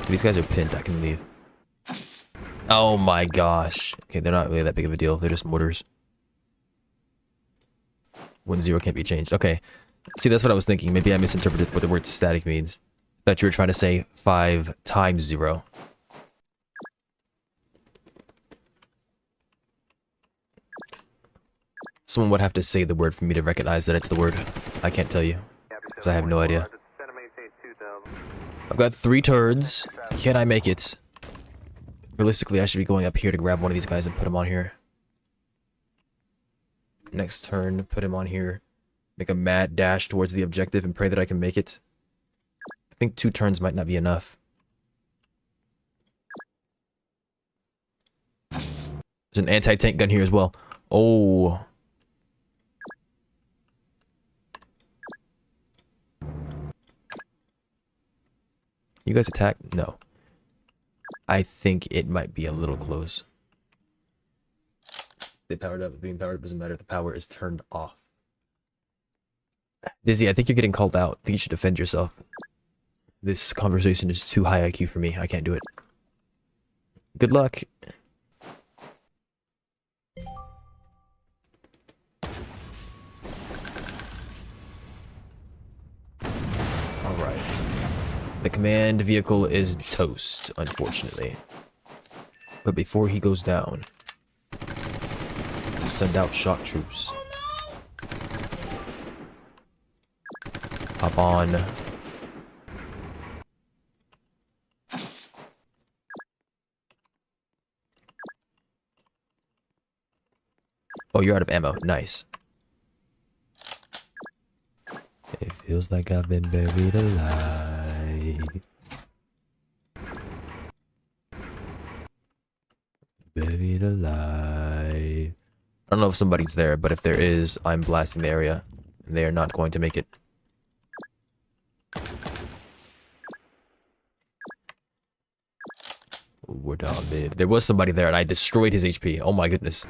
These guys are pinned, I can leave. Oh my gosh. Okay, they're not really that big of a deal. They're just mortars. 1-0 can't be changed. Okay. See, that's what I was thinking. Maybe I misinterpreted what the word static means. I thought you were trying to say 5 times 0. Someone would have to say the word for me to recognize that it's the word. I can't tell you, because I have no idea. I've got 3 turns. Can I make it? Realistically, I should be going up here to grab one of these guys and put him on here. Next turn, put him on here. Make a mad dash towards the objective and pray that I can make it. I think 2 turns might not be enough. There's an anti-tank gun here as well. Oh. You guys attack? No. I think it might be a little close. They powered up. Being powered up doesn't matter if the power is turned off. Dizzy, I think you're getting called out. I think you should defend yourself. This conversation is too high IQ for me. I can't do it. Good luck. Alright. The command vehicle is toast, unfortunately. But before he goes down, we'll send out shock troops. Hop on. Oh, you're out of ammo. Nice. It feels like I've been buried alive. Buried alive. I don't know if somebody's there, but if there is, I'm blasting the area. And they are not going to make it. We're down mid. There was somebody there and I destroyed his HP. Oh my goodness.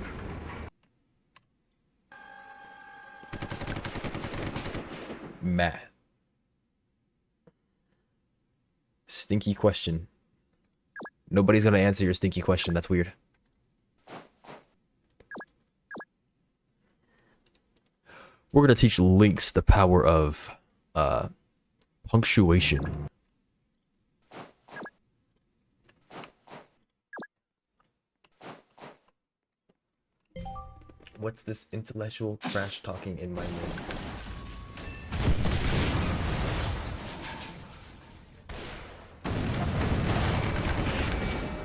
Math. Stinky question. Nobody's gonna answer your stinky question. That's weird. We're gonna teach Lynx the power of punctuation. What's this intellectual trash talking in my name?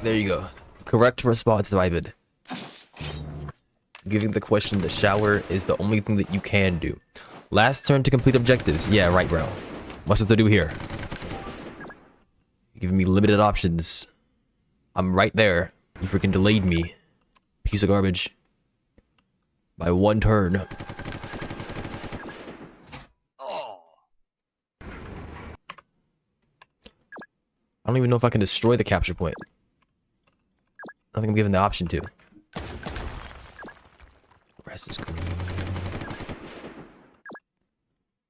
There you go. Correct response, David. Giving the question, the shower is the only thing that you can do. Last turn to complete objectives. Yeah, right, bro. What's it to do here? You're giving me limited options. I'm right there. You freaking delayed me. Piece of garbage. By 1 turn. Oh. I don't even know if I can destroy the capture point. I don't think I'm given the option to. Rest is green.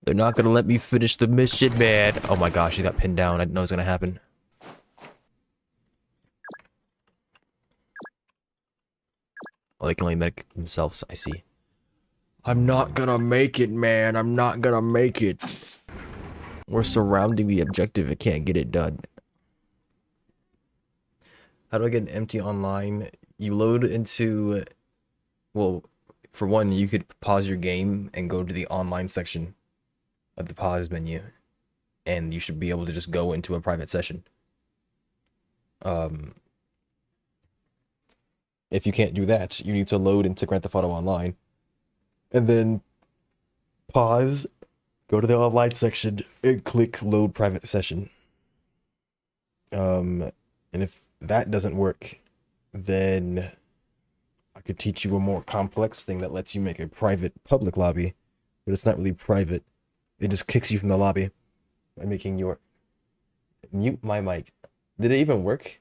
They're not gonna let me finish the mission, man. Oh my gosh, he got pinned down. I didn't know it was gonna happen. Well, they can only make themselves, I see. I'm not gonna make it, man. I'm not gonna make it. We're surrounding the objective. It can't get it done. How do I get an empty online? You load into... Well, for one, you could pause your game and go to the online section of the pause menu. And you should be able to just go into a private session. If you can't do that, you need to load into Grand Theft Auto Online. And then pause, go to the online section, and click load private session. And if that doesn't work, then I could teach you a more complex thing that lets you make a private public lobby, but it's not really private. It just kicks you from the lobby by making your... Mute my mic. Did it even work?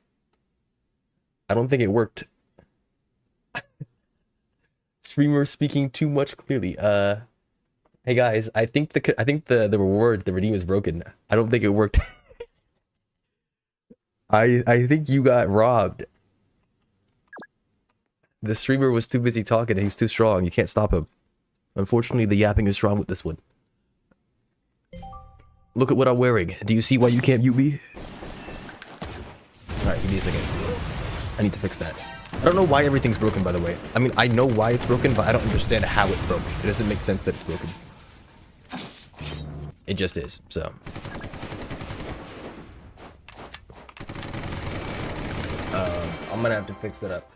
I don't think it worked. Streamer speaking too much clearly. Hey guys, I think the reward, the redeem is broken. I don't think it worked. I think you got robbed. The streamer was too busy talking and he's too strong. You can't stop him. Unfortunately, the yapping is strong with this one. Look at what I'm wearing. Do you see why you can't mute me? Alright, give me a second. I need to fix that. I don't know why everything's broken, by the way. I mean, I know why it's broken, but I don't understand how it broke. It doesn't make sense that it's broken. It just is, so. I'm gonna have to fix that up.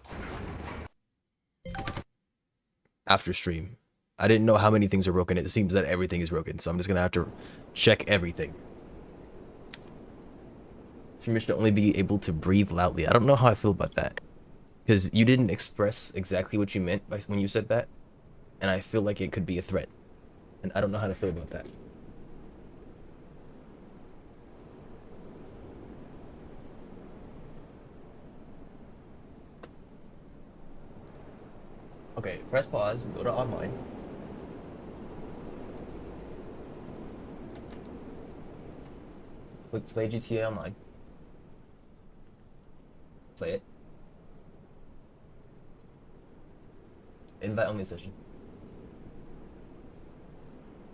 After stream. I didn't know how many things are broken. It seems that everything is broken, so I'm just gonna have to check everything. Streamers should only be able to breathe loudly. I don't know how I feel about that. Because you didn't express exactly what you meant when you said that. And I feel like it could be a threat. And I don't know how to feel about that. Okay, press pause, go to online. Click play GTA Online. Play it. Invite only session.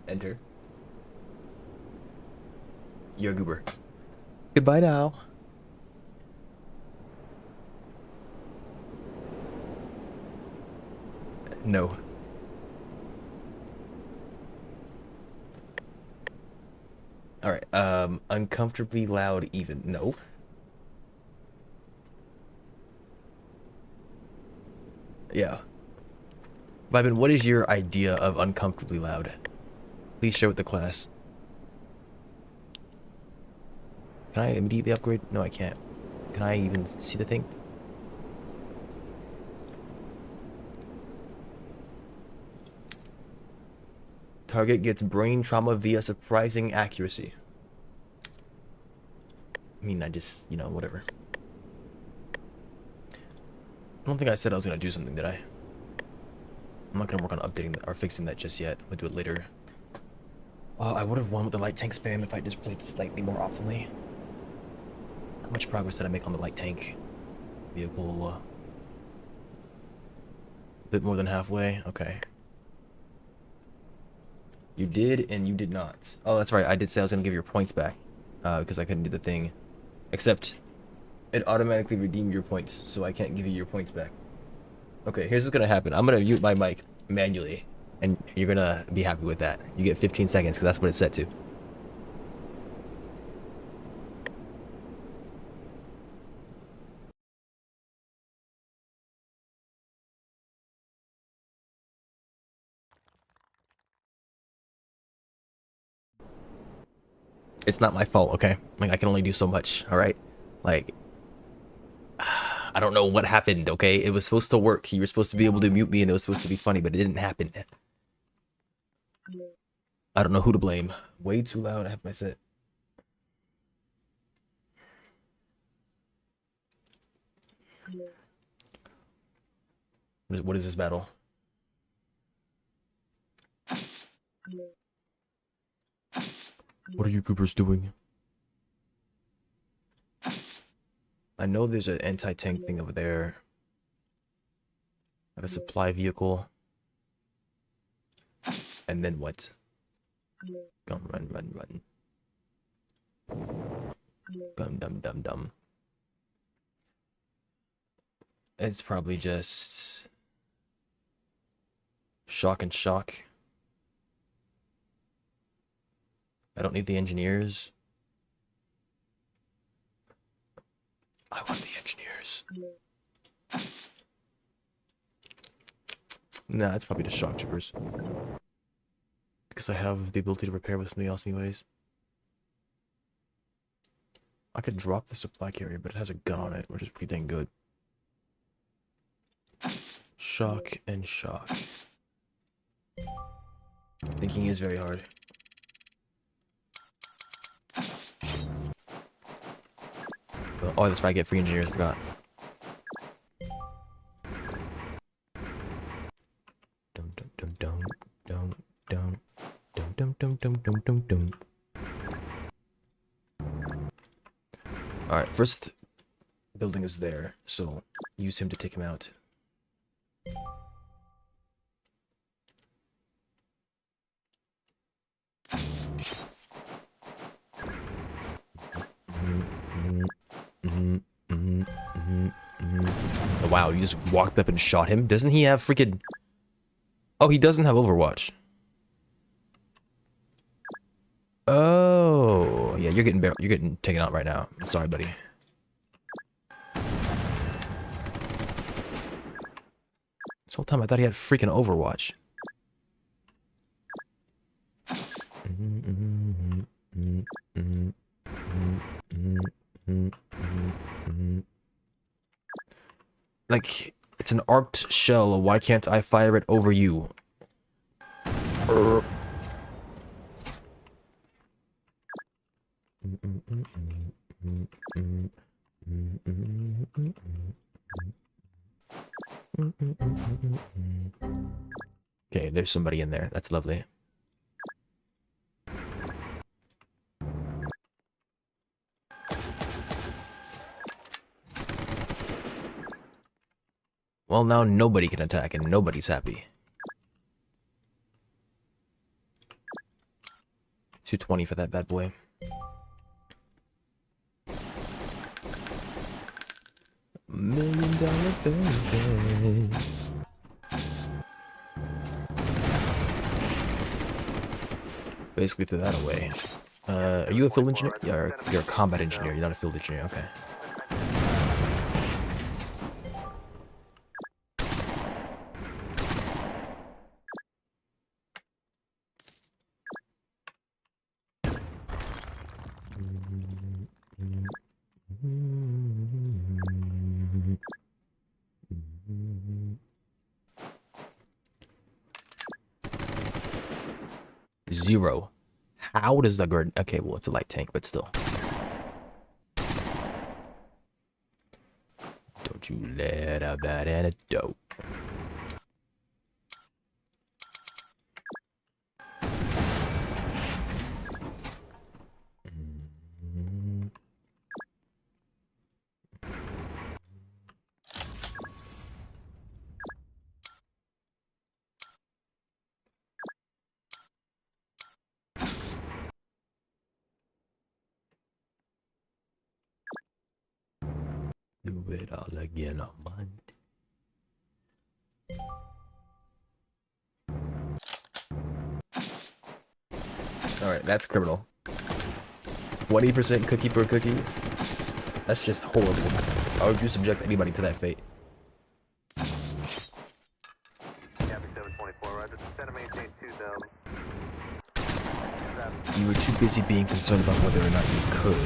Enter. You're a goober. Goodbye now. No. Alright, uncomfortably loud even. No. Yeah. Vibin, what is your idea of uncomfortably loud? Please share with the class. Can I immediately upgrade? No, I can't. Can I even see the thing? Target gets brain trauma via surprising accuracy. I mean, I just, you know, whatever. I don't think I said I was gonna do something, did I? I'm not gonna work on updating that or fixing that just yet. I'll do it later. I would have won with the light tank spam if I just played slightly more optimally. How much progress did I make on the light tank vehicle? A bit more than halfway. Okay. You did and you did not. Oh, that's right. I did say I was gonna give your points back because I couldn't do the thing. Except it automatically redeemed your points, so I can't give you your points back. Okay, here's what's gonna happen. I'm gonna mute my mic. manually, and you're gonna be happy with that. You get 15 seconds because that's what it's set to. It's not my fault, okay? Like, I can only do so much, all right? Like, I don't know what happened, okay? It was supposed to work. You were supposed to be able to mute me and it was supposed to be funny, but it didn't happen. I don't know who to blame. Way too loud. I have my set. What is this battle? What are you Coopers doing? I know there's an anti-tank thing over there. I have a supply vehicle. And then what? Go run, run, run. Dum, dum, dum, dum. It's probably just shock and shock. I don't need the engineers. I want the engineers. Nah, it's probably just shock troopers. Because I have the ability to repair with something else anyways. I could drop the supply carrier, but it has a gun on it, which is pretty dang good. Shock and shock. Thinking is very hard. Oh, that's right, I get free engineers, forgot. Dum dum dum dum dum dum dum dum dum dum dum dum. Alright, first building is there, so use him to take him out. Oh, wow, you just walked up and shot him? Doesn't he have freaking... Oh, he doesn't have Overwatch. Oh, yeah, you're getting taken out right now. I'm sorry, buddy. This whole time I thought he had freaking Overwatch. Like, it's an arced shell. Why can't I fire it over you? Okay, there's somebody in there. That's lovely. Well, now nobody can attack and nobody's happy. 220 for that bad boy. $1 million baby. Basically threw that away. Are you a field engineer? Yeah, you're a combat engineer. You're not a field engineer. Okay. Zero. How does the guard... Okay, well, it's a light tank, but still. Don't you let out that antidote. Do it all again on Monday. Alright, that's criminal. 20% cookie per cookie? That's just horrible. How would you subject anybody to that fate? Copy 724, roger. Center maintain 2000. You were too busy being concerned about whether or not you could.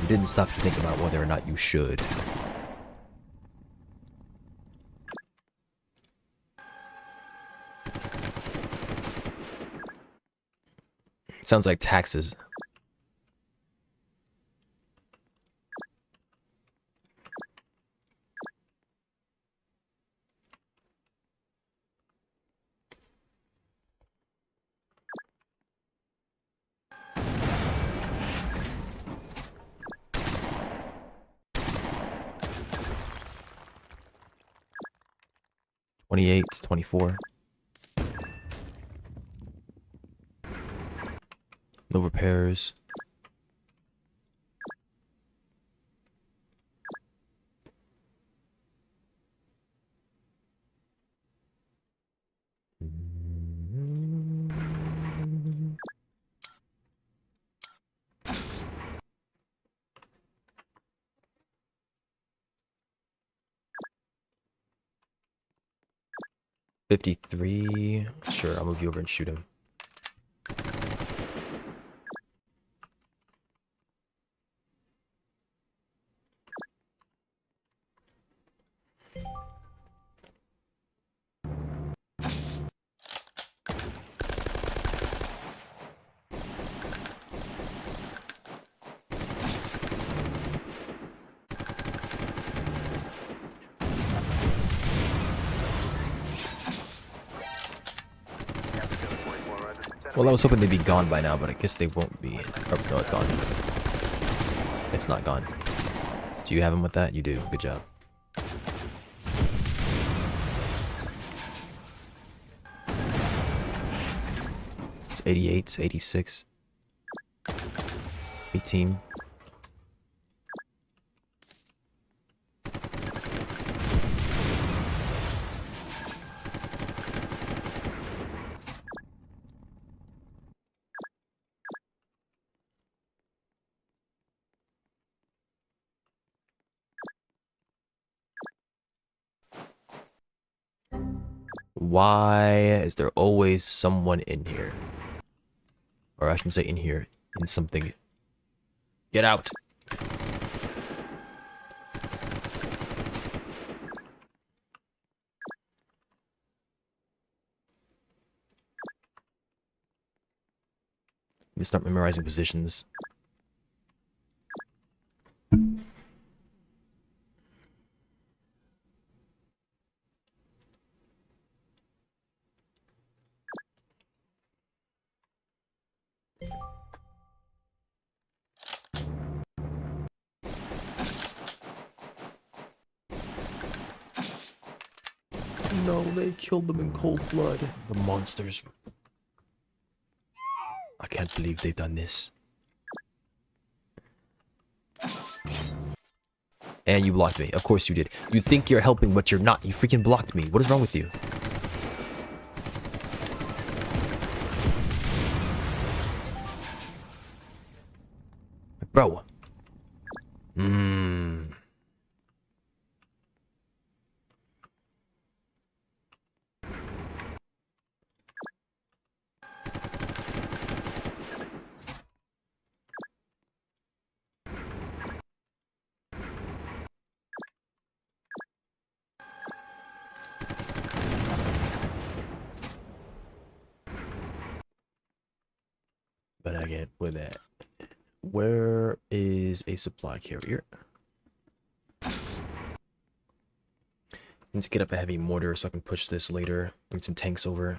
You didn't stop to think about whether or not you should. Sounds like taxes. $28, 24. No repairs. $53. Sure, I'll move you over and shoot him. Well, I was hoping they'd be gone by now, but I guess they won't be. Oh, no, it's gone. It's not gone. Do you have him with that? You do. Good job. It's 88, it's 86. 18. Why is there always someone in here? Or I shouldn't say in here, in something. Get out! You start memorizing positions. No, they killed them in cold blood. The monsters. I can't believe they've done this. And you blocked me. Of course you did. You think you're helping, but you're not. You freaking blocked me. What is wrong with you? Bro. But I get with that. Where is a supply carrier? Need to get up a heavy mortar so I can push this later. Bring some tanks over.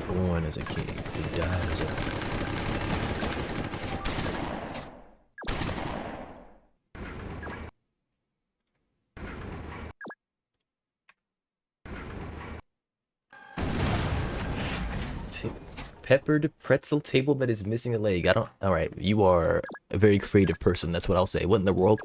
Born as a king, who died as a... peppered pretzel table that is missing a leg. I don't. All right, you are a very creative person. That's what I'll say. What in the world?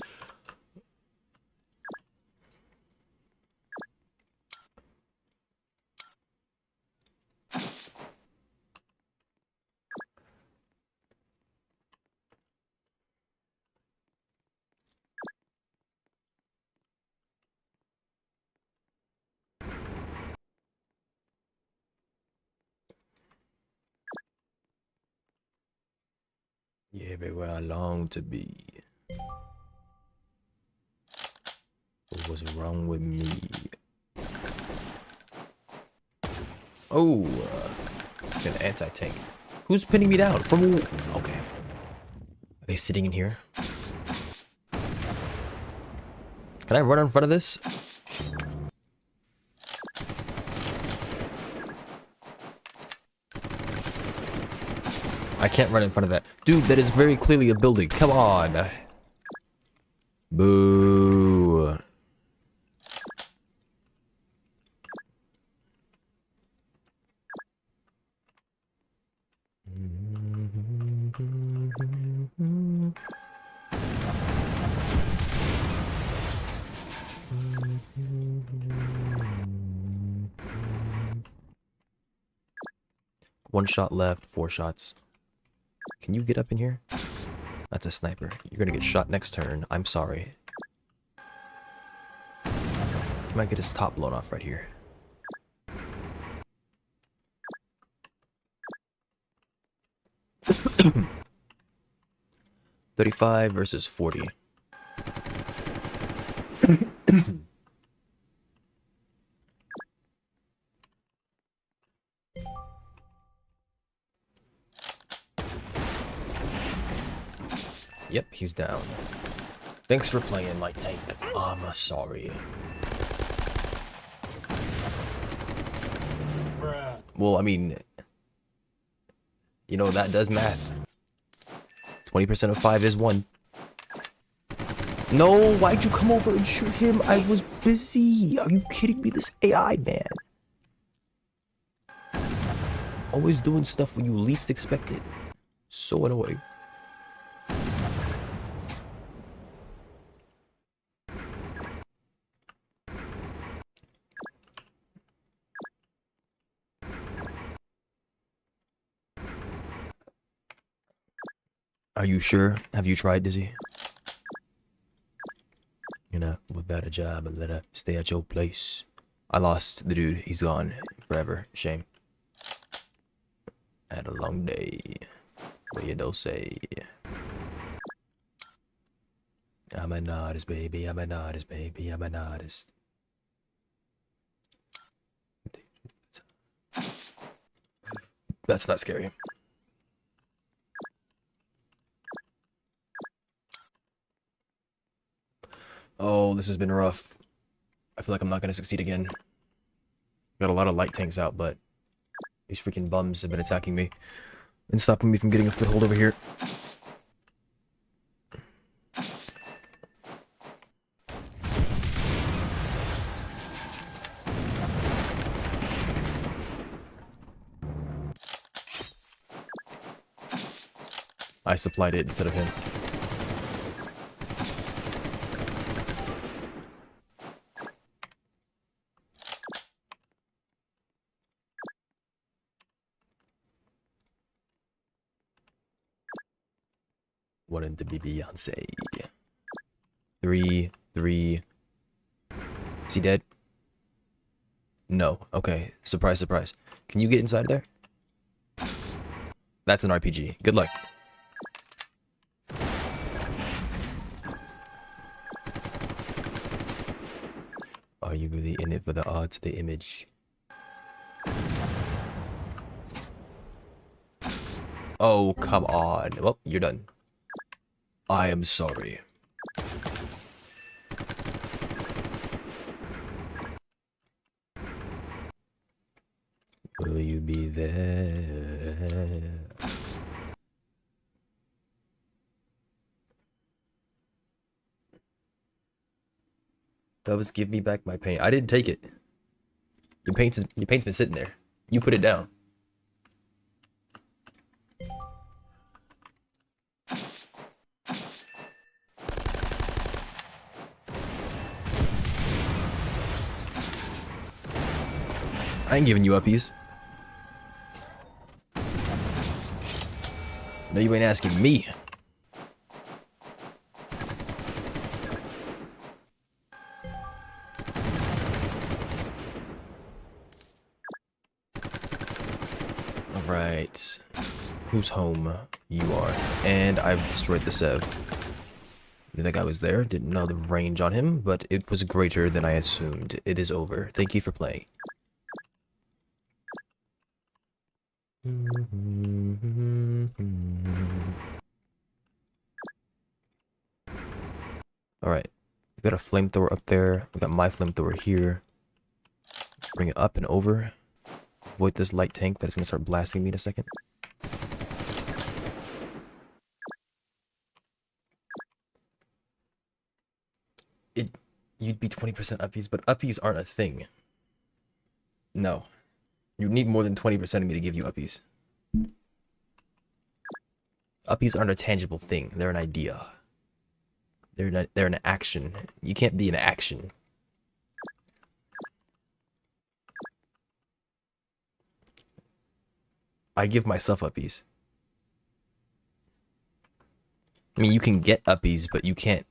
Yeah, everywhere I long to be. What was wrong with me? Oh, an anti-tank. Who's pinning me down? From okay. Are they sitting in here? Can I run in front of this? I can't run in front of that. Dude, that is very clearly a building. Come on. Boo. One shot left, 4 shots. Can you get up in here? That's a sniper. You're gonna get shot next turn. I'm sorry. You might get his top blown off right here. $35 versus $40. Yep, he's down. Thanks for playing, light tank. I'm sorry. Well, I mean, you know, that does math. 20% of 5 is 1. No, why'd you come over and shoot him? I was busy. Are you kidding me? This AI, man. Always doing stuff when you least expect it. So annoying. Are you sure? Have you tried, Dizzy? You're not without a job and let her stay at your place. I lost the dude. He's gone forever. Shame. I had a long day. What you don't say. I'm an artist, baby. I'm an artist, baby. I'm an artist. That's not scary. Oh, this has been rough. I feel like I'm not gonna succeed again. Got a lot of light tanks out, but these freaking bums have been attacking me and stopping me from getting a foothold over here. I supplied it instead of him. Wanted to be Beyonce. 3, 3. Is he dead? No. Okay. Surprise, surprise. Can you get inside there? That's an RPG. Good luck. Are you really in it for the art of the image? Oh, come on. Well, you're done. I am sorry. Will you be there? Dubs, give me back my paint. I didn't take it. Your paint's been sitting there. You put it down. I ain't giving you uppies. No, you ain't asking me. Alright. Who's home? You are. And I've destroyed the Sev. Knew that guy was there. Didn't know the range on him, but it was greater than I assumed. It is over. Thank you for playing. Alright. We got a flamethrower up there. We got my flamethrower here. Bring it up and over. Avoid this light tank that is going to start blasting me in a second. You'd be 20% uppies, but uppies aren't a thing. No. You need more than 20% of me to give you uppies. Uppies aren't a tangible thing. They're an idea. They're an action. You can't be an action. I give myself uppies. I mean, you can get uppies, but you can't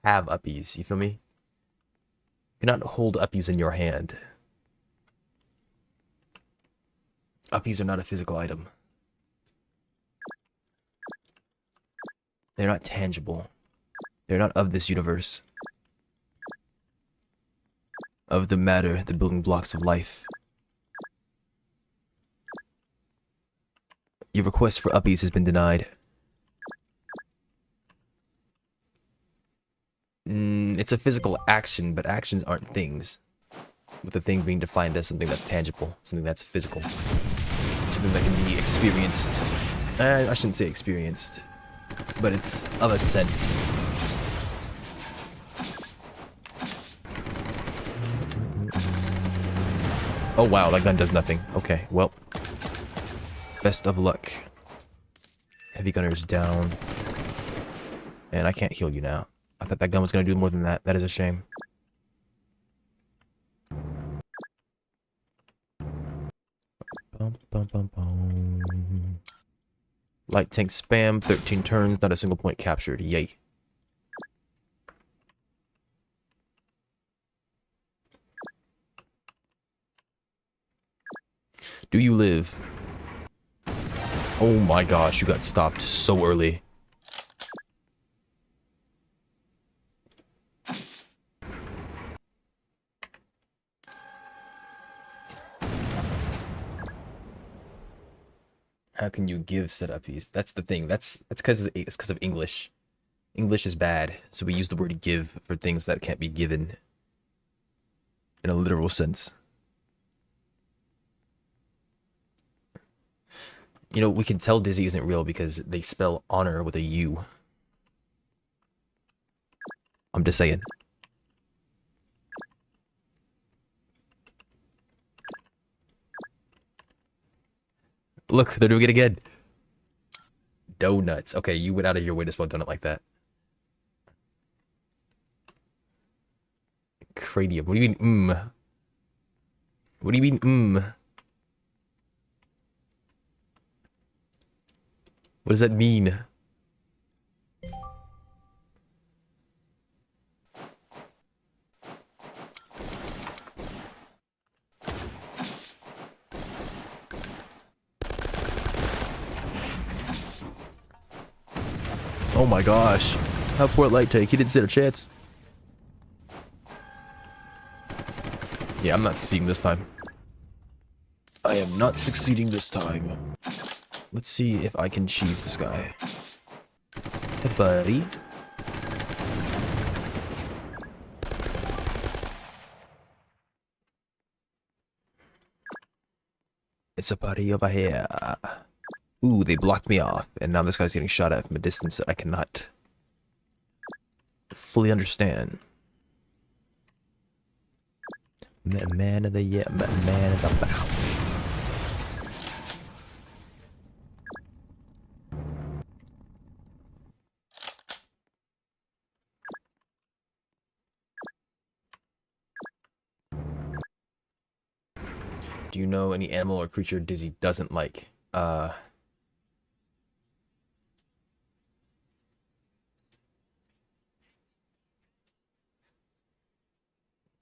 have uppies. You feel me? You cannot hold uppies in your hand. Uppies are not a physical item. They're not tangible. They're not of this universe. Of the matter, the building blocks of life. Your request for uppies has been denied. It's a physical action, but actions aren't things. With the thing being defined as something that's tangible, something that's physical. Something that can be experienced. I shouldn't say experienced, but it's of a sense. Oh wow, that gun does nothing. Okay, well. Best of luck. Heavy gunner's down. And I can't heal you now. I thought that gun was going to do more than that. That is a shame. Bum, bum, bum, bum. Light tank spam, 13 turns, not a single point captured. Yay. Do you live? Oh my gosh, you got stopped so early. How can you give set uppies? That's the thing. That's because it's because of English. English is bad, so we use the word give for things that can't be given in a literal sense. You know, we can tell Dizzy isn't real because they spell honor with a U. I'm just saying. Look, they're doing it again. Donuts. Okay, you went out of your way to spell donut like that. Cranium. What do you mean, What do you mean, What does that mean? Oh my gosh. How poor light take. He didn't stand a chance. Yeah, I'm not succeeding this time. I am not succeeding this time. Let's see if I can cheese this guy. Hey, buddy. It's a buddy over here. Ooh, they blocked me off, and now this guy's getting shot at from a distance that I cannot fully understand. Man of the year, man of the bounce. Do you know any animal or creature Dizzy doesn't like? I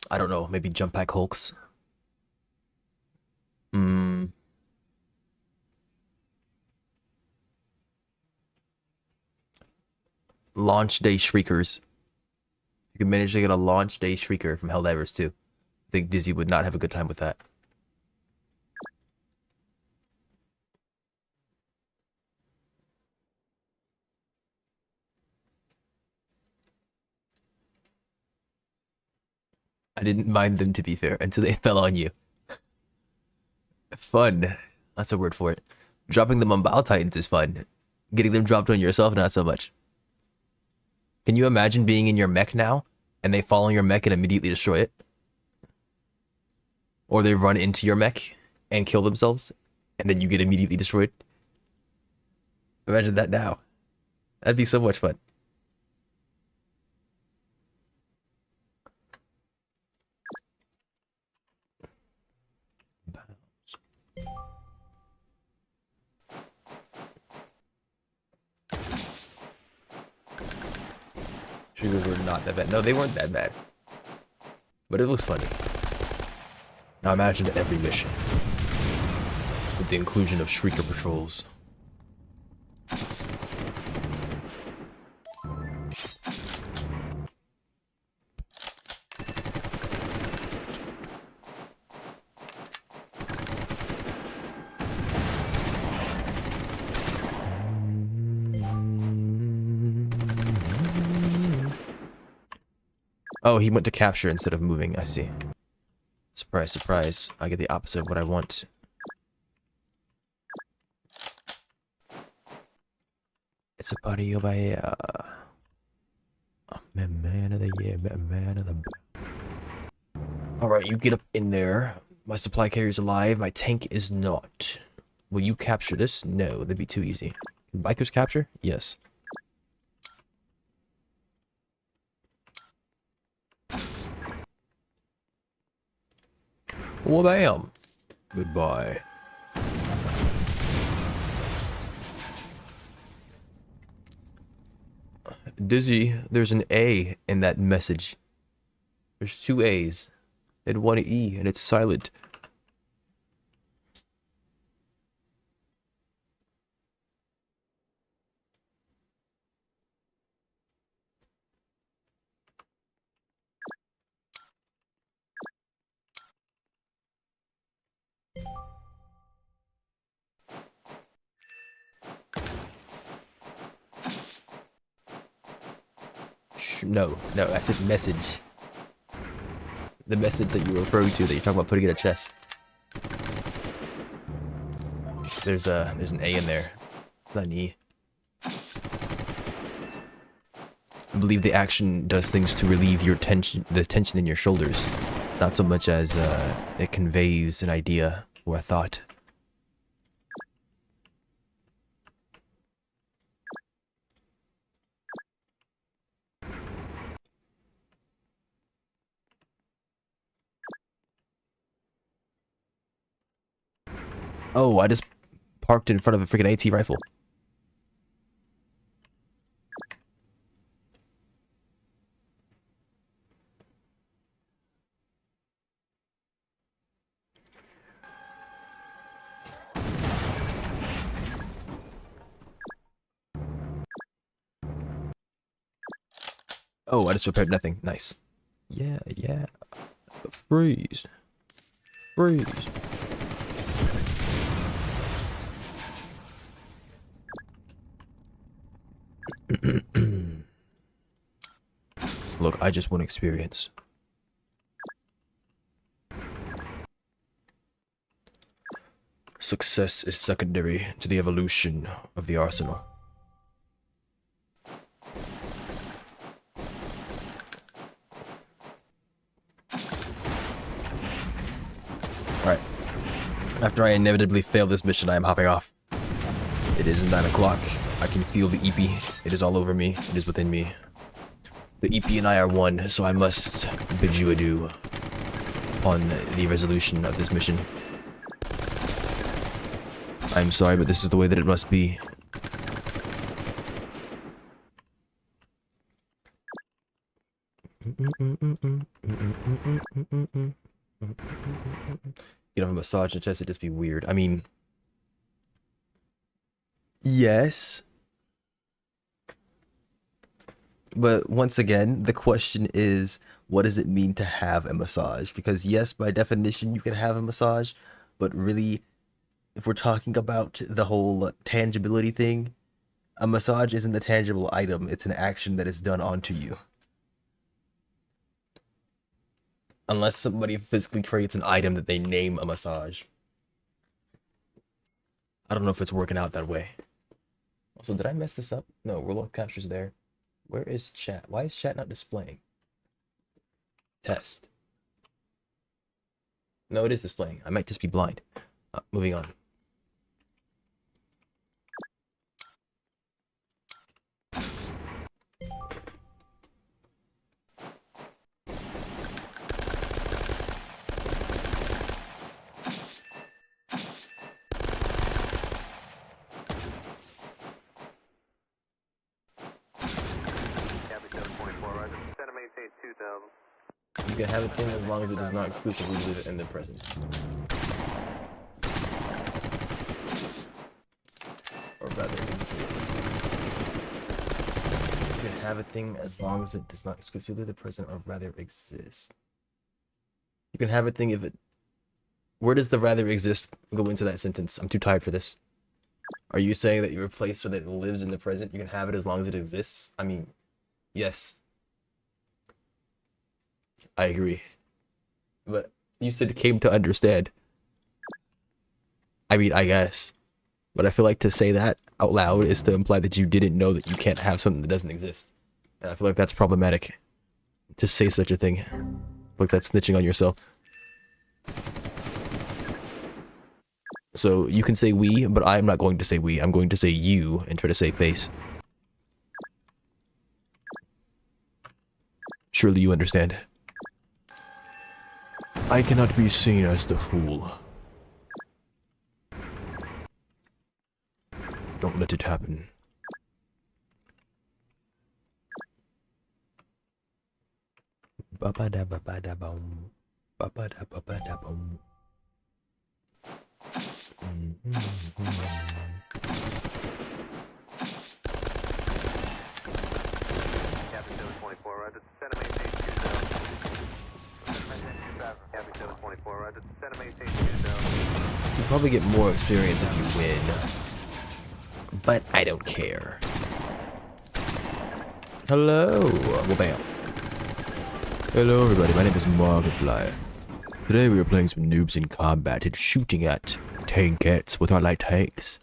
don't know. Maybe jump pack hulks. Launch day shriekers. You can manage to get a launch day shrieker from Helldivers too. I think Dizzy would not have a good time with that. I didn't mind them, to be fair, until they fell on you. Fun. That's a word for it. Dropping them on Bile Titans is fun. Getting them dropped on yourself, not so much. Can you imagine being in your mech now, and they fall on your mech and immediately destroy it? Or they run into your mech and kill themselves, and then you get immediately destroyed? Imagine that now. That'd be so much fun. Triggers were not that bad. No, they weren't that bad. But it was funny. Now imagine every mission with the inclusion of Shrieker patrols. Oh, he went to capture instead of moving. I see. Surprise, surprise. I get the opposite of what I want. It's a party over here. Man of the year, man of the... Alright, you get up in there. My supply carrier's alive. My tank is not. Will you capture this? No, that'd be too easy. Can bikers capture? Yes. Well, bam. Goodbye. Dizzy, there's an A in that message. There's 2 A's and 1 E, and it's silent. No, I said message. The message that you were referring to, that you're talking about putting in a chest. There's an A in there. It's not an E. I believe the action does things to relieve your tension, the tension in your shoulders, not so much as it conveys an idea or a thought. Oh, I just parked in front of a freaking AT rifle. Oh, I just repaired nothing. Nice. Yeah. Freeze. Look, I just want experience. Success is secondary to the evolution of the arsenal. Alright. After I inevitably fail this mission, I am hopping off. It is 9 o'clock. I can feel the EP. It is all over me. It is within me. The EP and I are one, so I must bid you adieu upon the resolution of this mission. I'm sorry, but this is the way that it must be. You know, a massage and chest, it'd just be weird. I mean, yes. But once again, the question is, what does it mean to have a massage? Because yes, by definition, you can have a massage, but really, if we're talking about the whole tangibility thing, a massage isn't a tangible item, it's an action that is done onto you. Unless somebody physically creates an item that they name a massage. I don't know if it's working out that way. Also, did I mess this up? No, Roblox capture's there. Where is chat? Why is chat not displaying? Test. No, it is displaying. I might just be blind. Moving on. Copy 724, roger. Center maintain 2000. You can have a thing as long as it does not exclusively live in the present. Or rather, exist. You can have a thing as long as it does not exclusively live in the present, or rather exist. You can have a thing if it... Where does the rather exist go into that sentence? I'm too tired for this. Are you saying that you replace so that it lives in the present? You can have it as long as it exists? I mean, yes. I agree. But you said came to understand. I mean, I guess. But I feel like to say that out loud is to imply that you didn't know that you can't have something that doesn't exist. And I feel like that's problematic. To say such a thing. I feel like that's snitching on yourself. So you can say we, but I'm not going to say we. I'm going to say you and try to save face. Surely you understand. I cannot be seen as the fool. Don't let it happen. Ba-ba-da-ba-ba-da-boom. Ba-ba-da-ba-ba-da-boom. Copy 724, roger. Center maintain 2000. Center maintain 2000. Copy 724, roger. Center maintain 2000. You'll probably get more experience if you win. But I don't care. Hello. Well, bam. Hello, everybody. My name is Markiplier. Today we are playing some noobs in combat and shooting at tankettes with our light tanks.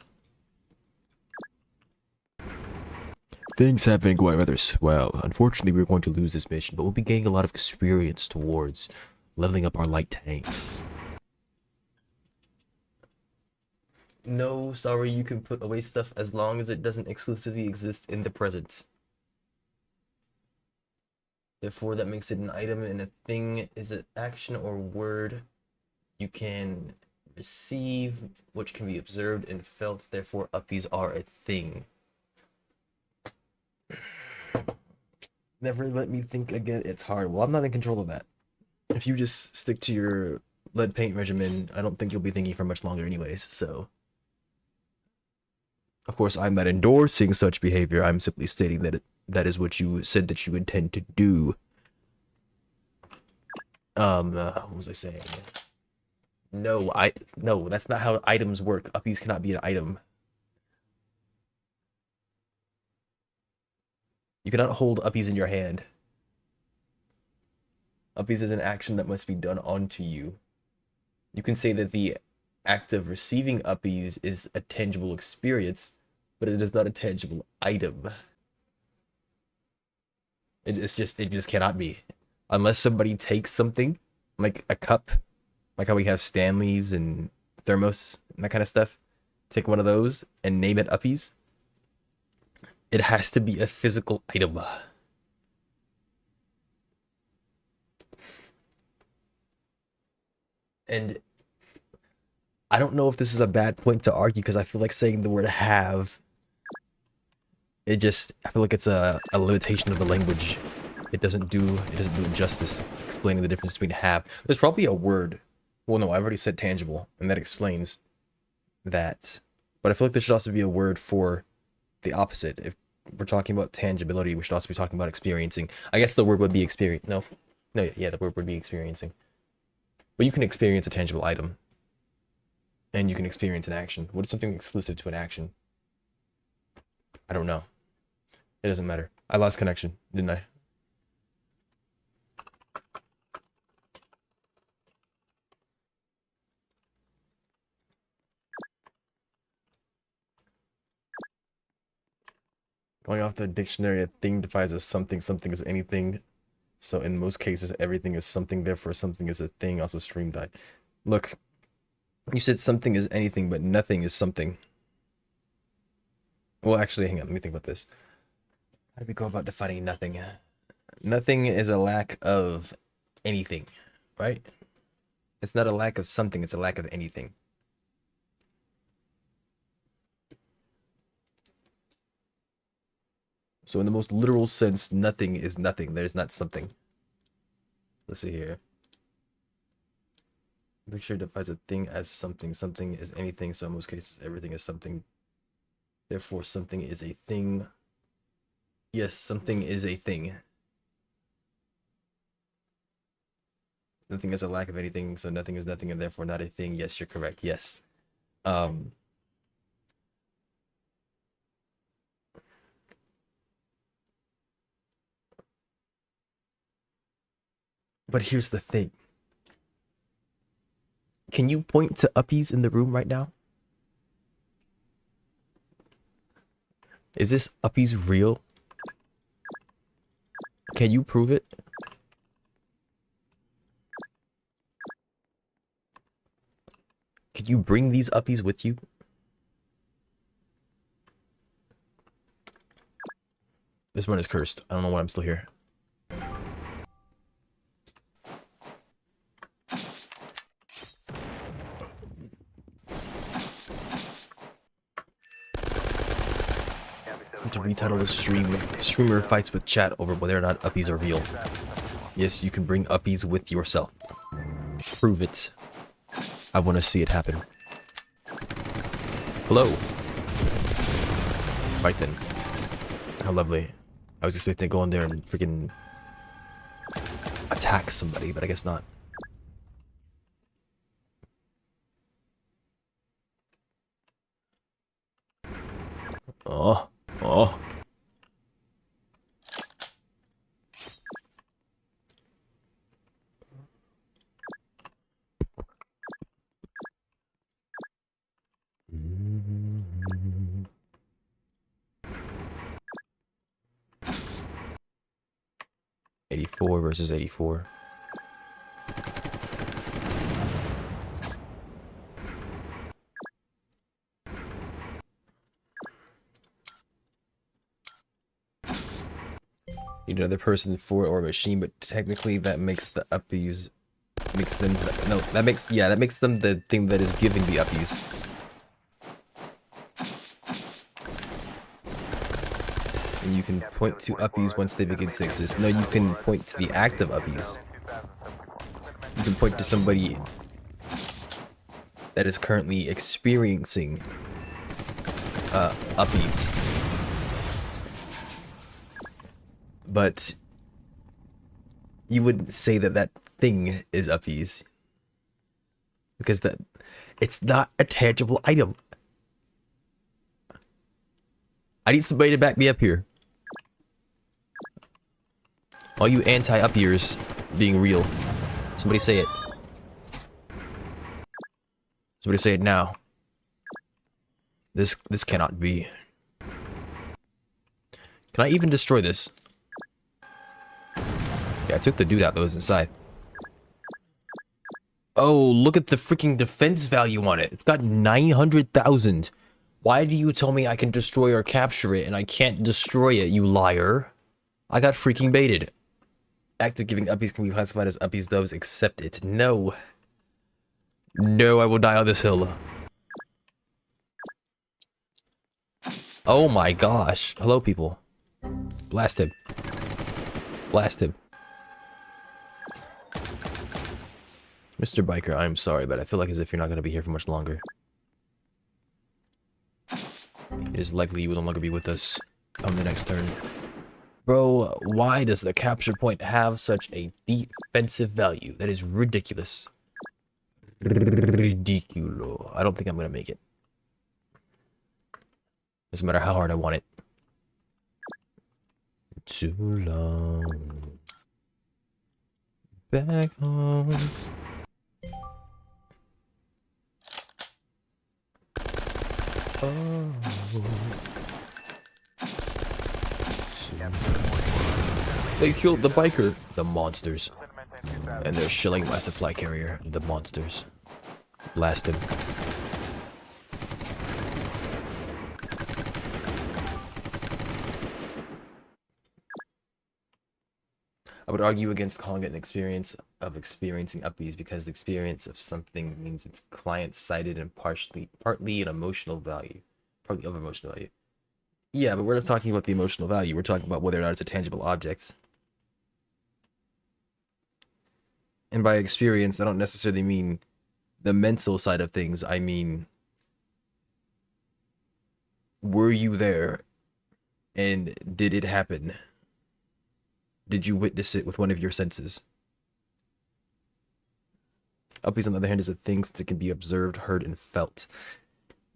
Things have been going rather swell. Unfortunately, we're going to lose this mission, but we'll be gaining a lot of experience towards leveling up our light tanks. No, sorry, you can put away stuff as long as it doesn't exclusively exist in the present. Therefore, that makes it an item, and a thing is an action or word you can receive, which can be observed and felt. Therefore, uppies are a thing. Never let me think again. It's hard. Well, I'm not in control of that. If you just stick to your lead paint regimen, I don't think you'll be thinking for much longer anyways, so... Of course, I'm not endorsing such behavior. I'm simply stating that that is what you said that you intend to do. What was I saying? No, that's not how items work. Uppies cannot be an item. You cannot hold uppies in your hand. Uppies is an action that must be done onto you. You can say that the act of receiving uppies is a tangible experience, but it is not a tangible item. It just cannot be. Unless somebody takes something, like a cup, like how we have Stanleys and thermos and that kind of stuff, take one of those and name it uppies, it has to be a physical item. And I don't know if this is a bad point to argue because I feel like saying the word have, I feel like it's a limitation of the language. It doesn't do it justice explaining the difference between have. There's probably a word. Well, no, I've already said tangible, and that explains that. But I feel like there should also be a word for the opposite. If we're talking about tangibility, we should also be talking about experiencing. I guess the word would be experience. No, yeah, the word would be experiencing. But you can experience a tangible item, and you can experience an action. What is something exclusive to an action? I don't know. It doesn't matter. I lost connection, didn't I? Going off the dictionary, a thing defines as something, something is anything. So in most cases, everything is something, therefore something is a thing. Also stream died. Look, you said something is anything, but nothing is something. Well, actually, hang on, let me think about this. How do we go about defining nothing? Nothing is a lack of anything, right? It's not a lack of something, it's a lack of anything. So in the most literal sense, nothing is nothing. There's not something. Let's see here. Dictionary defines a thing as something. Something is anything. So in most cases, everything is something. Therefore, something is a thing. Yes, something is a thing. Nothing is a lack of anything, so nothing is nothing, and therefore not a thing. Yes, you're correct. Yes. But here's the thing. Can you point to uppies in the room right now? Is this uppies real? Can you prove it? Could you bring these uppies with you? This run is cursed. I don't know why I'm still here. To retitle the stream, streamer fights with chat over whether or not uppies are real. Yes, you can bring uppies with yourself. Prove it. I want to see it happen. Hello. Right then. How lovely. I was expecting to go in there and freaking attack somebody, but I guess not. Oh. Oh. Mm-hmm. 84 versus 84. Need another person for or machine, but technically that makes the uppies makes them that makes them the thing that is giving the uppies. And you can point to uppies once they begin to exist. No, you can point to the act of uppies. You can point to somebody that is currently experiencing uppies. But you wouldn't say that that thing is uppies. Because it's not a tangible item. I need somebody to back me up here. All you anti-uppiers being real. Somebody say it. Somebody say it now. This cannot be. Can I even destroy this? Yeah, I took the dude out that was inside. Oh, look at the freaking defense value on it. It's got 900,000. Why do you tell me I can destroy or capture it and I can't destroy it, you liar? I got freaking baited. Active giving uppies can be classified as uppies, those accept it. No. No, I will die on this hill. Oh my gosh. Hello, people. Blast him. Blast him. Mr. Biker, I'm sorry, but I feel like as if you're not going to be here for much longer. It is likely you will no longer be with us on the next turn. Bro, why does the capture point have such a defensive value? That is ridiculous. Ridiculo. I don't think I'm going to make it. Doesn't matter how hard I want it. Too long. Back home. Oh. They killed the biker. The monsters. And they're shelling my supply carrier. The monsters. Blast him. I would argue against calling it an experience of experiencing upbeats because the experience of something means it's client-sided and partly an emotional value. Partly of emotional value. Yeah, but we're not talking about the emotional value. We're talking about whether or not it's a tangible object. And by experience, I don't necessarily mean the mental side of things. I mean, were you there? And did it happen? Did you witness it with one of your senses? Upbeats, on the other hand, is a thing since it can be observed, heard, and felt.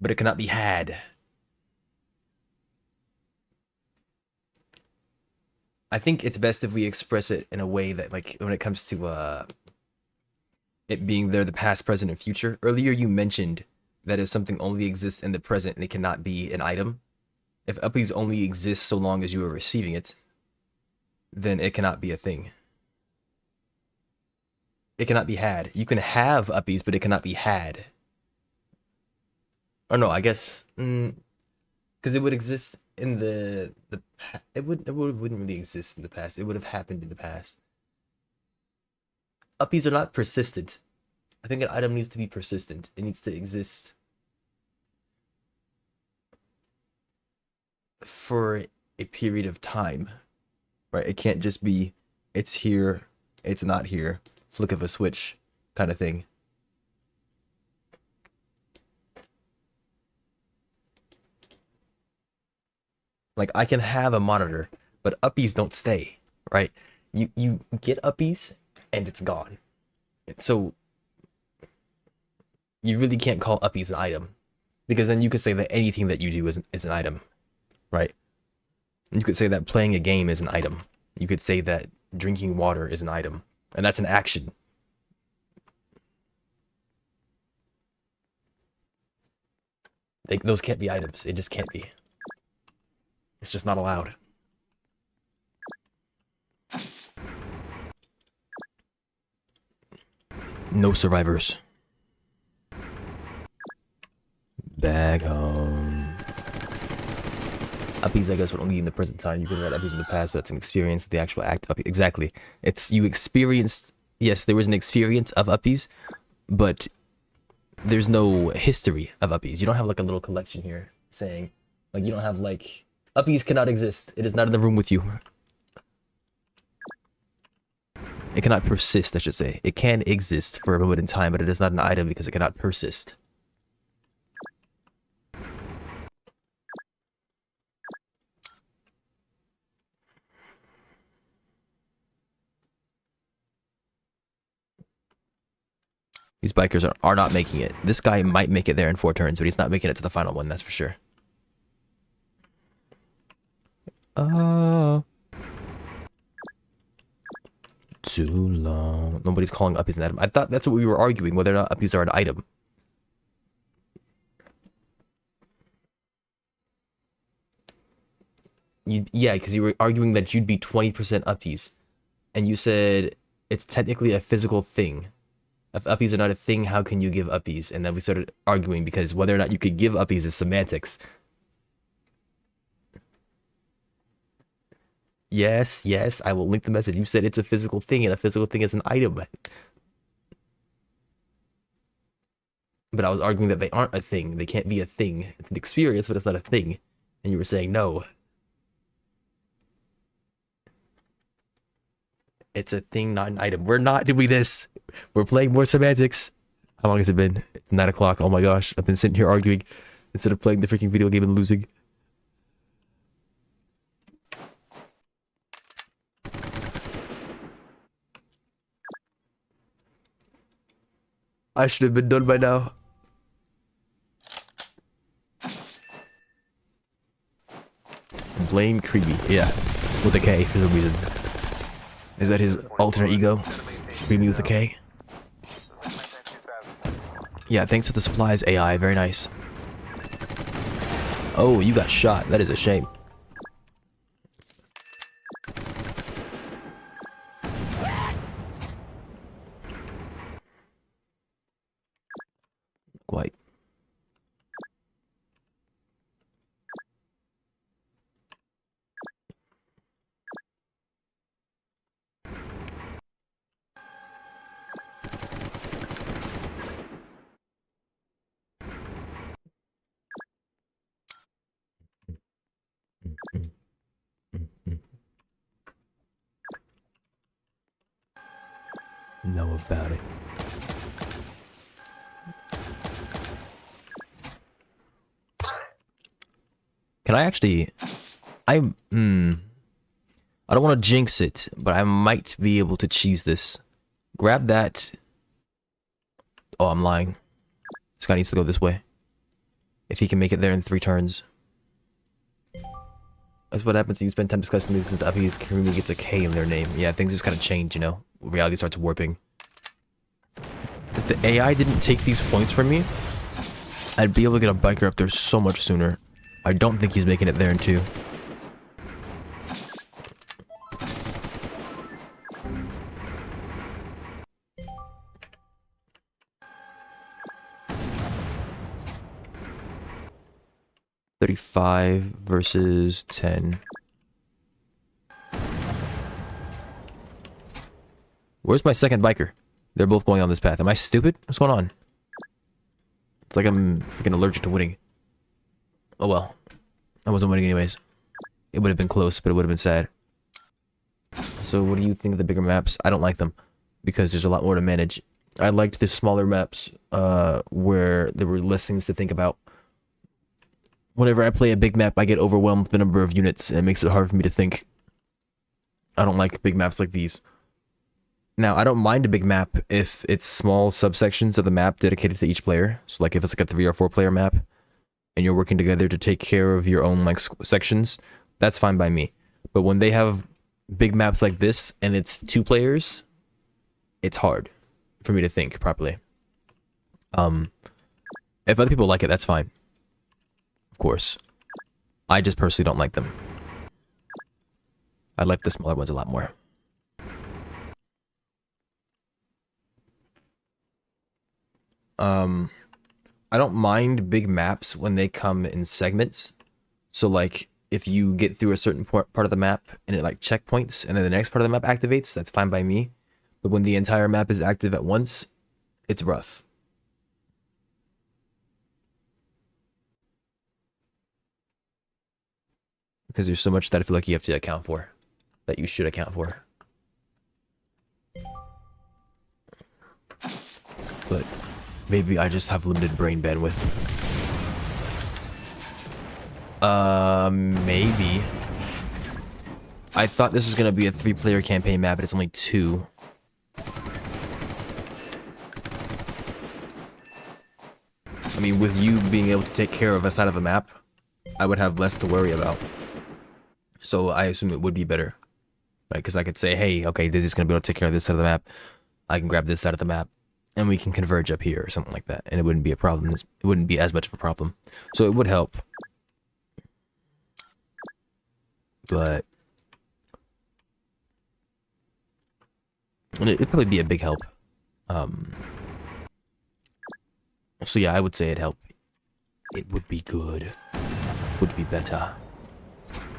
But it cannot be had. I think it's best if we express it in a way that, like, when it comes to it being there, the past, present, and future. Earlier, you mentioned that if something only exists in the present and it cannot be an item, if upbeats only exists so long as you are receiving it, then it cannot be a thing. It cannot be had. You can have upbeats, but it cannot be had. Or no, I guess, because it would exist in it wouldn't really exist in the past. It would have happened in the past. Upbeats are not persistent. I think an item needs to be persistent. It needs to exist for a period of time, right? It can't just be, it's here, it's not here, flick of a switch kind of thing. Like, I can have a monitor, but uppies don't stay, right? You get uppies and it's gone. So you really can't call uppies an item, because then you could say that anything that you do is an item, right? You could say that playing a game is an item. You could say that drinking water is an item, and that's an action. Those can't be items. It just can't be. It's just not allowed. No survivors. Back home. Uppies, I guess, would only be in the present time. You could write uppies in the past, but it's an experience of the actual act of uppies. Exactly. It's, you experienced, yes, there was an experience of uppies, but there's no history of uppies. You don't have like a little collection here saying, like, you don't have like, uppies cannot exist. It is not in the room with you. It cannot persist, I should say. It can exist for a moment in time, but it is not an item because it cannot persist. These bikers are not making it. This guy might make it there in 4 turns, but he's not making it to the final one, that's for sure. Too long. Nobody's calling uppies an item. I thought that's what we were arguing, whether or not uppies are an item. Yeah, because you were arguing that you'd be 20% uppies. And you said it's technically a physical thing. If uppies are not a thing, how can you give uppies? And then we started arguing because whether or not you could give uppies is semantics. Yes, yes, I will link the message. You said it's a physical thing, and a physical thing is an item. But I was arguing that they aren't a thing. They can't be a thing. It's an experience, but it's not a thing. And you were saying no. It's a thing, not an item. We're not doing this. We're playing more semantics. How long has it been? It's 9 o'clock. Oh my gosh. I've been sitting here arguing instead of playing the freaking video game and losing. I should have been done by now. Blame Creepy. Yeah. With a K for some reason. Is that his alternate ego? Creepy with a K? Yeah, thanks for the supplies, AI. Very nice. Oh, you got shot. That is a shame. Quite. Know about it. Can I actually... I don't want to jinx it, but I might be able to cheese this. Grab that. Oh, I'm lying. This guy needs to go this way. If he can make it there in 3 turns. That's what happens when you spend time discussing these stuff. His community gets a K in their name. Yeah, things just kind of change, you know? Reality starts warping. If the AI didn't take these points from me, I'd be able to get a biker up there so much sooner. I don't think he's making it there in 2. $35 versus 10. Where's my second biker? They're both going on this path. Am I stupid? What's going on? It's like I'm freaking allergic to winning. Oh well. I wasn't winning anyways. It would have been close, but it would have been sad. So what do you think of the bigger maps? I don't like them because there's a lot more to manage. I liked the smaller maps where there were less things to think about. Whenever I play a big map, I get overwhelmed with the number of units, and it makes it hard for me to think. I don't like big maps like these. Now, I don't mind a big map if it's small subsections of the map dedicated to each player. So, like, if it's like a 3 or 4 player map, and you're working together to take care of your own, like, sections, that's fine by me. But when they have big maps like this, and it's 2 players, it's hard for me to think properly. If other people like it, that's fine. Of course. I just personally don't like them. I like the smaller ones a lot more. I don't mind big maps when they come in segments. So like, if you get through a certain part of the map and it like checkpoints and then the next part of the map activates, that's fine by me. But when the entire map is active at once, it's rough. Because there's so much that I feel like you have to account for. That you should account for. But maybe I just have limited brain bandwidth. Maybe. I thought this was gonna be a 3-player campaign map, but it's only 2. I mean, with you being able to take care of a side of the map, I would have less to worry about. So I assume it would be better. Right? Because I could say, hey, okay, this is going to be able to take care of this side of the map. I can grab this side of the map. And we can converge up here or something like that. And it wouldn't be a problem. It wouldn't be as much of a problem. So it would help. But... it'd probably be a big help. So yeah, I would say it'd help. It would be good. Would be better.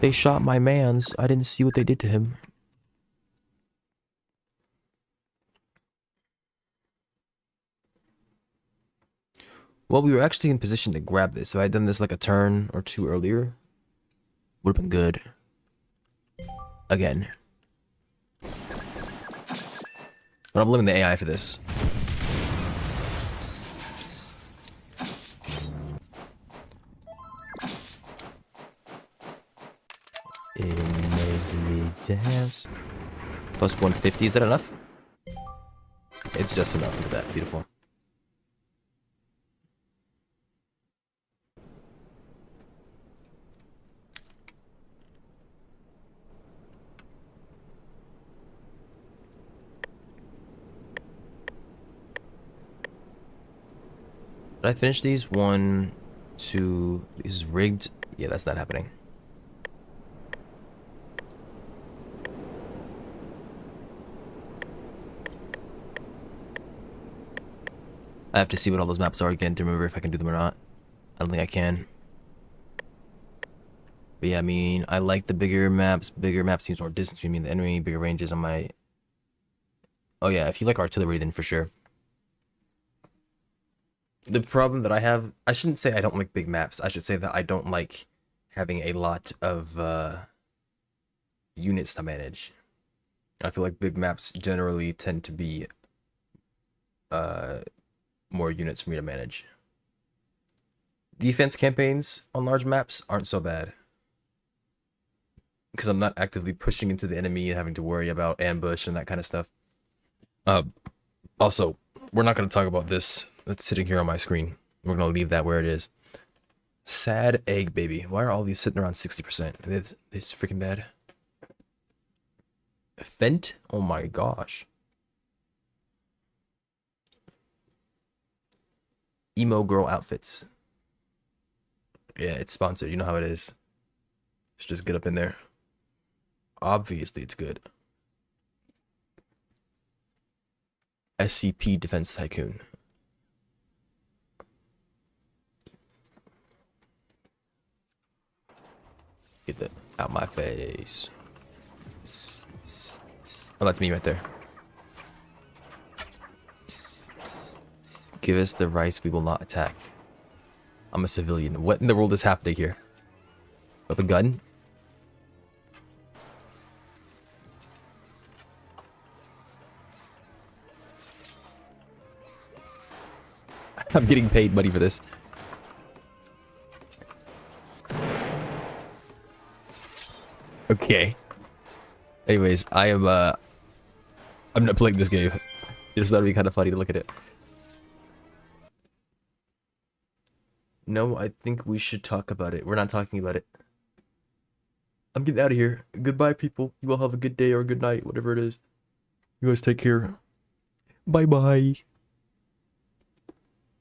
They shot my mans. I didn't see what they did to him. Well, we were actually in position to grab this. If I had done this like a turn or two earlier, would have been good. Again. But I'm blaming the AI for this. It makes me dance. Plus 150, is that enough? It's just enough. Look at that, beautiful. Did I finish these? 1, 2. This is rigged. Yeah, that's not happening. I have to see what all those maps are again to remember if I can do them or not. I don't think I can. But yeah, I mean, I like the bigger maps. Bigger maps seems more distance between me and the enemy. Bigger ranges on my... Oh yeah, if you like artillery, then for sure. The problem that I have... I shouldn't say I don't like big maps. I should say that I don't like having a lot of units to manage. I feel like big maps generally tend to be more units for me to manage. Defense campaigns on large maps aren't so bad, because I'm not actively pushing into the enemy and having to worry about ambush and that kind of stuff. Also, we're not going to talk about this that's sitting here on my screen. We're going to leave that where it is. Sad egg baby. Why are all these sitting around 60%? It's freaking bad. Fent? Oh my gosh. Emo girl outfits. Yeah, it's sponsored. You know how it is. Let's just get up in there. Obviously, it's good. SCP Defense Tycoon. Get that out my face. Oh, that's me right there. Give us the rice, we will not attack. I'm a civilian. What in the world is happening here? With a gun? I'm getting paid money for this. Okay. Anyways, I'm not playing this game. It's not be kind of funny to look at it. No, I think we should talk about it. We're not talking about it. I'm getting out of here. Goodbye, people. You all have a good day or a good night, whatever it is. You guys take care. Bye-bye.